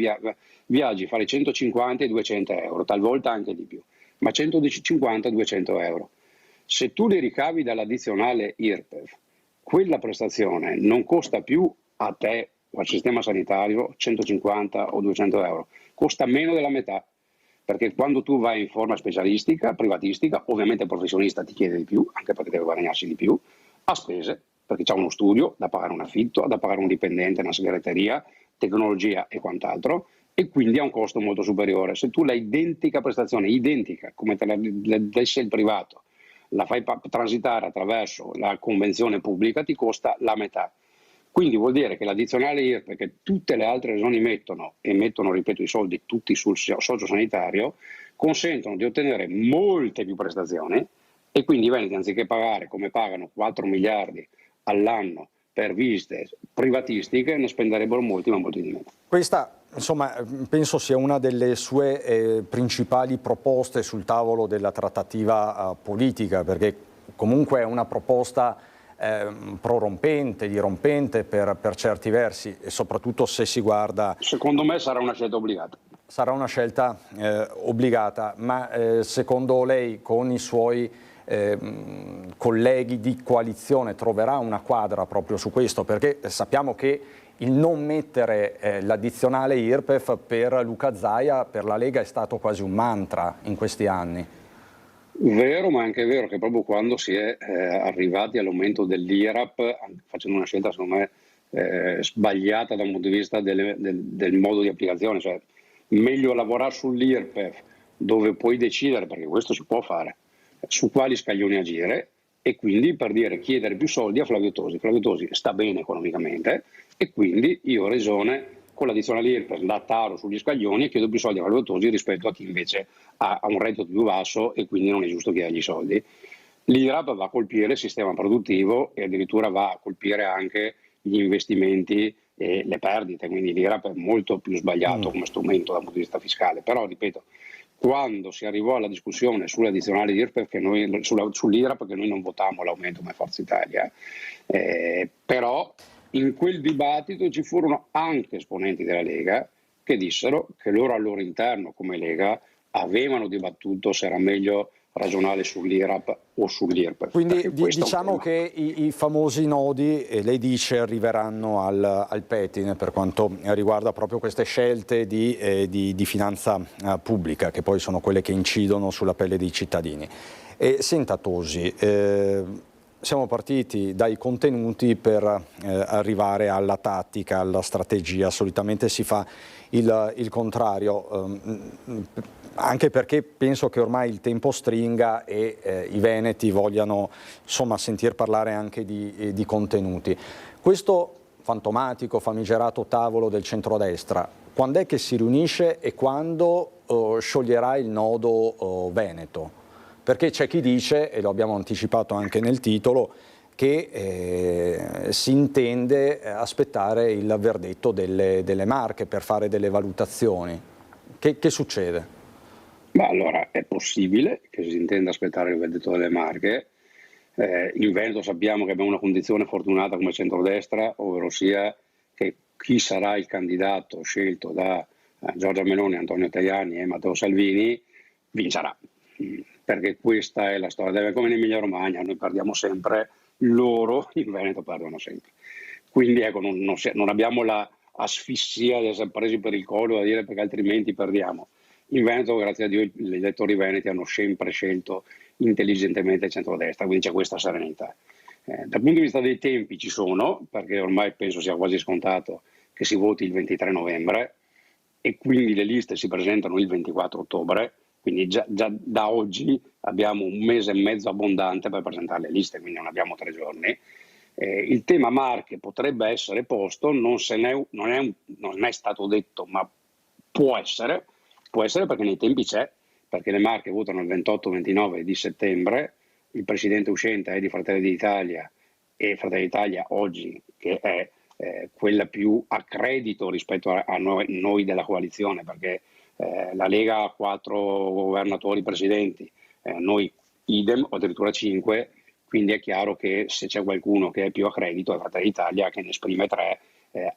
viaggi fare 150 e 200 euro, talvolta anche di più, ma 150-200 euro. Se tu li ricavi dall'addizionale IRPEF, quella prestazione non costa più a te o al sistema sanitario 150 o 200 euro, costa meno della metà. Perché quando tu vai in forma specialistica, privatistica, ovviamente il professionista ti chiede di più, anche perché deve guadagnarsi di più, a spese, perché c'è uno studio, da pagare un affitto, da pagare un dipendente, una segreteria, tecnologia e quant'altro, e quindi ha un costo molto superiore. Se tu la identica prestazione, identica come te la desse il privato, la fai transitare attraverso la convenzione pubblica, ti costa la metà. Quindi vuol dire che l'addizionale IRPEF che tutte le altre regioni mettono, e mettono, ripeto, i soldi tutti sul sociosanitario, consentono di ottenere molte più prestazioni, e quindi i veneti, anziché pagare come pagano 4 miliardi all'anno per visite privatistiche, ne spenderebbero molti, ma molti di meno. Questa, insomma, penso sia una delle sue principali proposte sul tavolo della trattativa politica, perché comunque è una proposta prorompente, dirompente per certi versi, e soprattutto se si guarda... Secondo me sarà una scelta obbligata. Sarà una scelta obbligata, ma secondo lei con i suoi colleghi di coalizione troverà una quadra proprio su questo? Perché sappiamo che il non mettere l'addizionale IRPEF per Luca Zaia, per la Lega, è stato quasi un mantra in questi anni. Vero, ma anche vero che proprio quando si è arrivati all'aumento dell'IRAP, facendo una scelta secondo me sbagliata da un punto di vista del modo di applicazione, cioè meglio lavorare sull'IRPEF dove puoi decidere, perché questo si può fare, su quali scaglioni agire, e quindi per dire chiedere più soldi a Flavio Tosi. Flavio Tosi sta bene economicamente e quindi io Regione con l'addizionale IRPEF la taro sugli scaglioni e chiedo più soldi a Flavio Tosi rispetto a chi invece ha un reddito più basso e quindi non è giusto chiedergli i soldi. L'IRAP va a colpire il sistema produttivo e addirittura va a colpire anche gli investimenti e le perdite, quindi l'IRAP è molto più sbagliato come strumento dal punto di vista fiscale, però ripeto, quando si arrivò alla discussione sull'addizionale IRPEF, sull'IRAP, che noi non votammo l'aumento come Forza Italia, però in quel dibattito ci furono anche esponenti della Lega che dissero che loro al loro interno come Lega avevano dibattuto se era meglio ragionare sull'IRAP o sull'IRPEF. Quindi diciamo che i famosi nodi, lei dice, arriveranno al pettine per quanto riguarda proprio queste scelte di finanza pubblica, che poi sono quelle che incidono sulla pelle dei cittadini. Senta Tosi, siamo partiti dai contenuti per arrivare alla tattica, alla strategia. Solitamente si fa il contrario, anche perché penso che ormai il tempo stringa e i veneti vogliano, insomma, sentir parlare anche di contenuti. Questo fantomatico, famigerato tavolo del centrodestra, quando è che si riunisce e quando scioglierà il nodo veneto? Perché c'è chi dice, e lo abbiamo anticipato anche nel titolo, che si intende aspettare il verdetto delle Marche per fare delle valutazioni. Che succede? Ma allora è possibile che si intenda aspettare il verdetto delle Marche. In Veneto sappiamo che abbiamo una condizione fortunata come centrodestra, ovvero sia che chi sarà il candidato scelto da Giorgia Meloni, Antonio Tajani e Matteo Salvini vincerà. Perché questa è la storia, come in Emilia Romagna, noi perdiamo sempre, loro in Veneto perdono sempre. Quindi ecco, non abbiamo la asfissia di essere presi per il collo da dire perché altrimenti perdiamo. In Veneto, grazie a Dio, gli elettori veneti hanno sempre scelto intelligentemente il centrodestra, quindi c'è questa serenità. Dal punto di vista dei tempi ci sono, perché ormai penso sia quasi scontato che si voti il 23 novembre e quindi le liste si presentano il 24 ottobre, quindi già da oggi abbiamo un mese e mezzo abbondante per presentare le liste, quindi non abbiamo 3 giorni. Il tema Marche potrebbe essere posto, non è stato detto, ma può essere perché nei tempi c'è, perché le Marche votano il 28-29 di settembre, il presidente uscente è di Fratelli d'Italia e Fratelli d'Italia oggi, che è quella più a credito rispetto a noi della coalizione, perché la Lega ha 4 governatori presidenti, noi idem o addirittura 5, quindi è chiaro che se c'è qualcuno che è più a credito è Fratelli d'Italia, che ne esprime 3,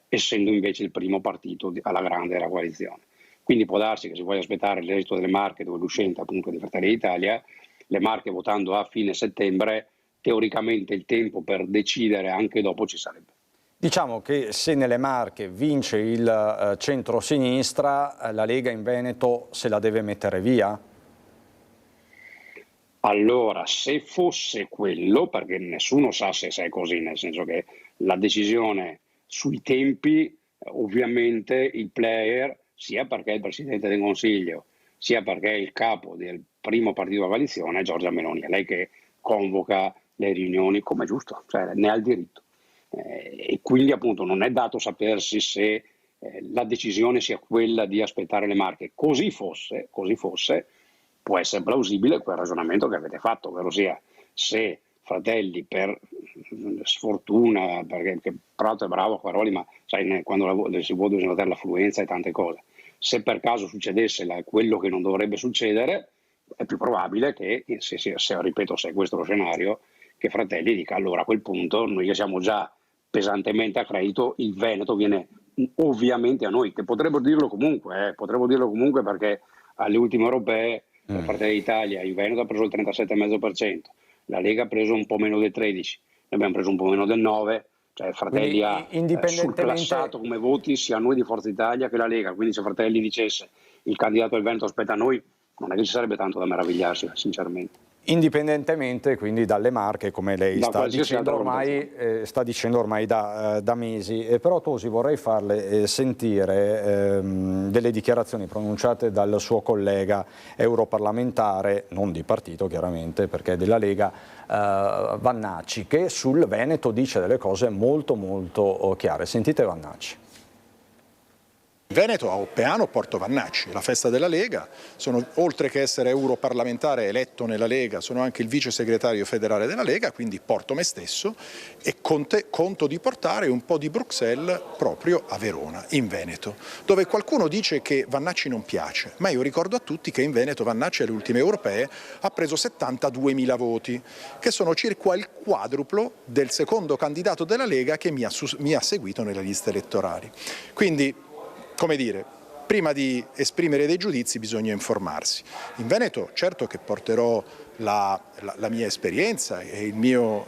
essendo invece il primo partito alla grande della coalizione. Quindi può darsi che si voglia aspettare l'esito delle Marche, dove l'uscente appunto di Fratelli d'Italia, le Marche votando a fine settembre, teoricamente il tempo per decidere anche dopo ci sarebbe. Diciamo che se nelle Marche vince il centro-sinistra, la Lega in Veneto se la deve mettere via? Allora, se fosse quello, perché nessuno sa se è così, nel senso che la decisione sui tempi ovviamente il player, sia perché è il Presidente del Consiglio, sia perché è il capo del primo partito della coalizione, è Giorgia Meloni, è lei che convoca le riunioni come giusto, cioè ne ha il diritto. E quindi appunto non è dato sapersi se la decisione sia quella di aspettare le Marche. Così fosse, può essere plausibile quel ragionamento che avete fatto, ovvero sia se Fratelli per sfortuna, perché Prato è bravo a Quaroli, ma sai, quando si può bisogna dare l'affluenza e tante cose, se per caso succedesse quello che non dovrebbe succedere, è più probabile che, ripeto, se è questo lo scenario, che Fratelli dica allora a quel punto noi che siamo già pesantemente a credito, il Veneto viene ovviamente a noi, che potrebbero dirlo comunque perché alle ultime europee Fratelli d'Italia in Veneto ha preso il 37,5%, la Lega ha preso un po' meno del 13%, noi abbiamo preso un po' meno del 9%, cioè Fratelli ha surclassato come voti sia noi di Forza Italia che la Lega, quindi se Fratelli dicesse il candidato del Veneto aspetta a noi, non è che ci sarebbe tanto da meravigliarsi, sinceramente. Indipendentemente quindi dalle Marche, come lei sta dicendo ormai da mesi, però Tosi vorrei farle sentire delle dichiarazioni pronunciate dal suo collega europarlamentare, non di partito chiaramente perché è della Lega, Vannacci, che sul Veneto dice delle cose molto molto chiare. Sentite Vannacci. In Veneto a Oppeano porto Vannacci, la festa della Lega, sono, oltre che essere europarlamentare eletto nella Lega, sono anche il vice segretario federale della Lega, quindi porto me stesso e conto di portare un po' di Bruxelles proprio a Verona, in Veneto, dove qualcuno dice che Vannacci non piace, ma io ricordo a tutti che in Veneto Vannacci alle ultime europee ha preso 72.000 voti, che sono circa il quadruplo del secondo candidato della Lega che mi ha seguito nelle liste elettorali. Quindi, come dire, prima di esprimere dei giudizi bisogna informarsi. In Veneto certo che porterò la mia esperienza e il mio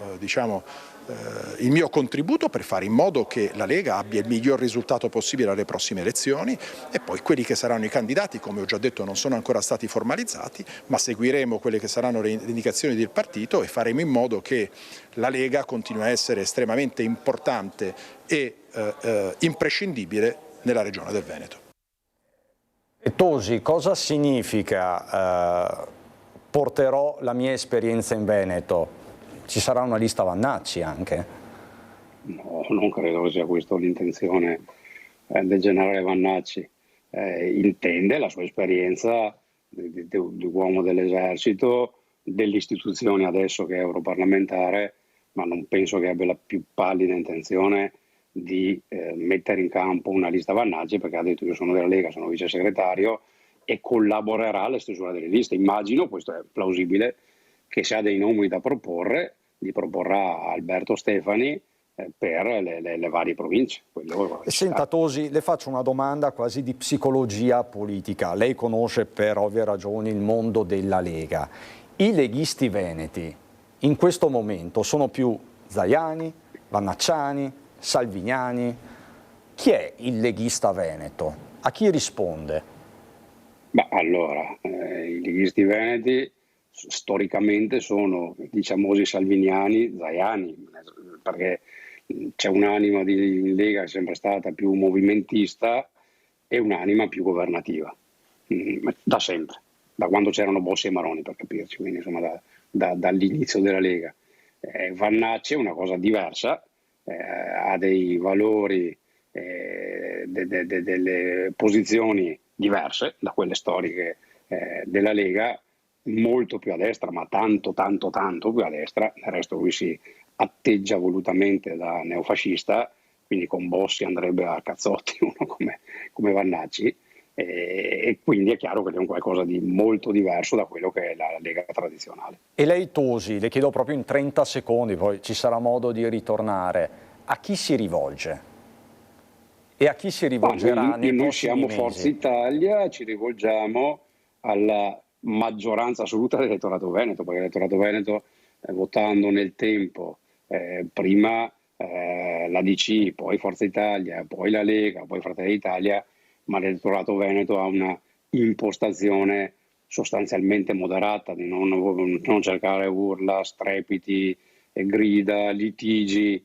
contributo per fare in modo che la Lega abbia il miglior risultato possibile alle prossime elezioni e poi quelli che saranno i candidati, come ho già detto, non sono ancora stati formalizzati, ma seguiremo quelle che saranno le indicazioni del partito e faremo in modo che la Lega continui a essere estremamente importante e imprescindibile nella regione del Veneto. E Tosi, cosa significa porterò la mia esperienza in Veneto? Ci sarà una lista Vannacci anche? No, non credo che sia questa l'intenzione del generale Vannacci. Intende la sua esperienza di uomo dell'esercito, delle istituzioni adesso che è europarlamentare, ma non penso che abbia la più pallida intenzione di mettere in campo una lista Vannacci, perché ha detto io sono della Lega, sono vice segretario e collaborerà alla stesura delle liste. Immagino, questo è plausibile, che se ha dei nomi da proporre, li proporrà Alberto Stefani per le varie province. Senta Tosi, le faccio una domanda quasi di psicologia politica. Lei conosce per ovvie ragioni il mondo della Lega. I leghisti veneti in questo momento sono più Zaiani, Vannacciani, Salviniani? Chi è il leghista veneto? A chi risponde? Allora, i leghisti veneti storicamente sono i famosi salviniani, Zaiani, perché c'è un'anima di Lega che è sempre stata più movimentista e un'anima più governativa, da sempre, da quando c'erano Bossi e Maroni, per capirci, quindi insomma dall'inizio della Lega. Vannacci è una cosa diversa, ha dei valori, delle posizioni diverse da quelle storiche della Lega, molto più a destra, ma tanto più a destra. Del resto lui si atteggia volutamente da neofascista, quindi con Bossi andrebbe a cazzotti uno come Vannacci, e quindi è chiaro che è un qualcosa di molto diverso da quello che è la Lega tradizionale. E lei Tosi, le chiedo proprio in 30 secondi, poi ci sarà modo di ritornare, a chi si rivolge? E a chi si rivolgerà nei prossimi mesi? Noi siamo Forza Italia, ci rivolgiamo alla maggioranza assoluta dell'elettorato veneto, perché l'elettorato veneto, votando nel tempo, prima la DC, poi Forza Italia, poi la Lega, poi Fratelli d'Italia, ma l'elettorato veneto ha una impostazione sostanzialmente moderata, di non cercare urla, strepiti, grida, litigi,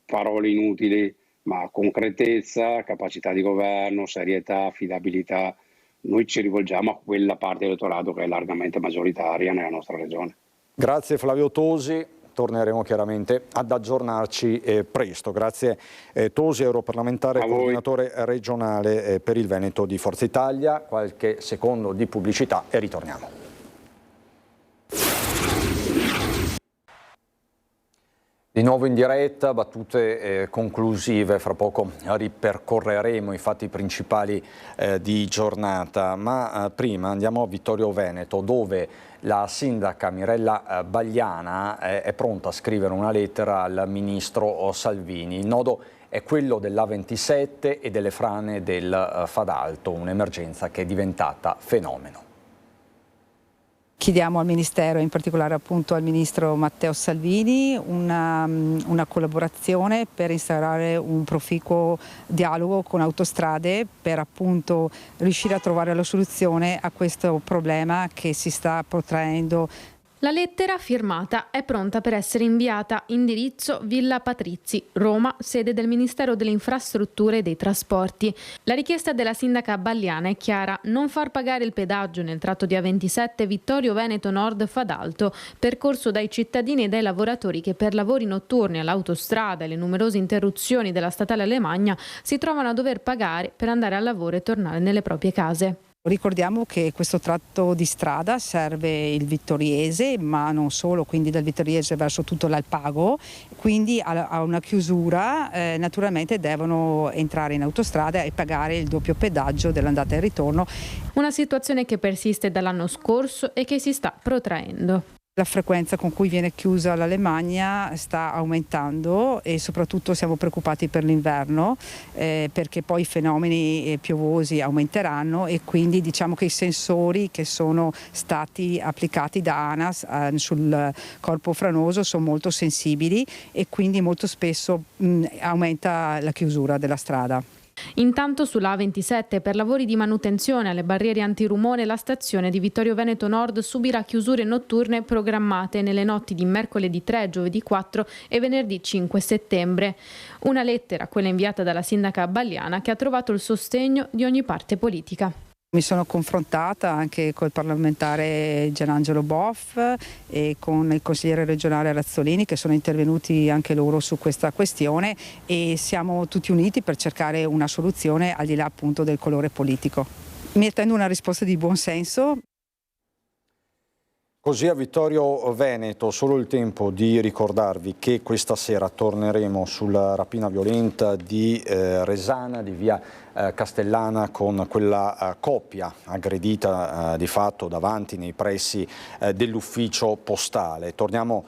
parole inutili, ma concretezza, capacità di governo, serietà, affidabilità. Noi ci rivolgiamo a quella parte dell'elettorato che è largamente maggioritaria nella nostra regione. Grazie Flavio Tosi, torneremo chiaramente ad aggiornarci presto. Grazie Tosi, europarlamentare e coordinatore regionale per il Veneto di Forza Italia. Qualche secondo di pubblicità e ritorniamo. Di nuovo in diretta, battute conclusive, fra poco ripercorreremo i fatti principali di giornata, ma prima andiamo a Vittorio Veneto, dove la sindaca Mirella Bagliana è pronta a scrivere una lettera al ministro Salvini. Il nodo è quello dell'A27 e delle frane del Fadalto, un'emergenza che è diventata fenomeno. Chiediamo al Ministero, in particolare appunto al Ministro Matteo Salvini, una collaborazione per instaurare un proficuo dialogo con Autostrade per appunto riuscire a trovare la soluzione a questo problema che si sta protraendo. La lettera firmata è pronta per essere inviata. Indirizzo Villa Patrizzi, Roma, sede del Ministero delle Infrastrutture e dei Trasporti. La richiesta della sindaca Bagliana è chiara: non far pagare il pedaggio nel tratto di A27 Vittorio Veneto Nord Fadalto, percorso dai cittadini e dai lavoratori che per lavori notturni all'autostrada e le numerose interruzioni della statale Alemagna si trovano a dover pagare per andare al lavoro e tornare nelle proprie case. Ricordiamo che questo tratto di strada serve il Vittoriese, ma non solo, quindi dal Vittoriese verso tutto l'Alpago, quindi a una chiusura naturalmente devono entrare in autostrada e pagare il doppio pedaggio dell'andata e il ritorno. Una situazione che persiste dall'anno scorso e che si sta protraendo. La frequenza con cui viene chiusa l'Alemagna sta aumentando e soprattutto siamo preoccupati per l'inverno perché poi i fenomeni piovosi aumenteranno e quindi diciamo che i sensori che sono stati applicati da ANAS sul corpo franoso sono molto sensibili e quindi molto spesso aumenta la chiusura della strada. Intanto sulla A27 per lavori di manutenzione alle barriere antirumore la stazione di Vittorio Veneto Nord subirà chiusure notturne programmate nelle notti di mercoledì 3, giovedì 4 e venerdì 5 settembre. Una lettera, quella inviata dalla sindaca Bagliana, che ha trovato il sostegno di ogni parte politica. Mi sono confrontata anche col parlamentare Gianangelo Boff e con il consigliere regionale Razzolini, che sono intervenuti anche loro su questa questione e siamo tutti uniti per cercare una soluzione al di là appunto del colore politico. Mi attendo una risposta di buon senso. Così a Vittorio Veneto, solo il tempo di ricordarvi che questa sera torneremo sulla rapina violenta di Resana, di via Castellana, con quella coppia aggredita di fatto davanti nei pressi dell'ufficio postale. Torniamo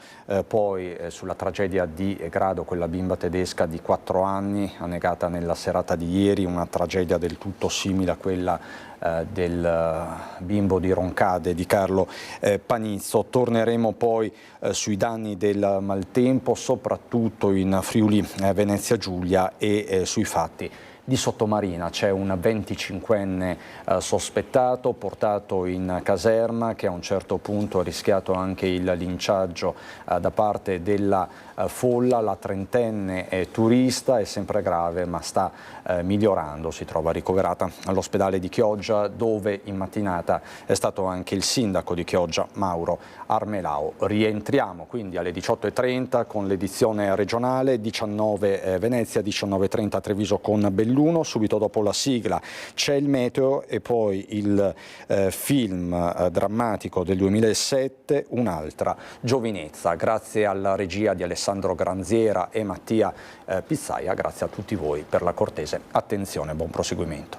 poi sulla tragedia di Grado, quella bimba tedesca di 4 anni annegata nella serata di ieri, una tragedia del tutto simile a quella del bimbo di Roncade di Carlo Panizzo. Torneremo poi sui danni del maltempo, soprattutto in Friuli Venezia Giulia e sui fatti di Sottomarina. C'è un 25enne sospettato portato in caserma che a un certo punto ha rischiato anche il linciaggio da parte della folla. La 30enne turista è sempre grave ma sta migliorando, si trova ricoverata all'ospedale di Chioggia, dove in mattinata è stato anche il sindaco di Chioggia, Mauro Armelao. Rientriamo quindi alle 18:30 con l'edizione regionale, 19 Venezia, 19:30 Treviso con Belluno, subito dopo la sigla c'è il meteo e poi il film drammatico del 2007, Un'altra giovinezza. Grazie alla regia di Alessandro Granziera e Mattia Pizzaia, grazie a tutti voi per la cortese attenzione, buon proseguimento.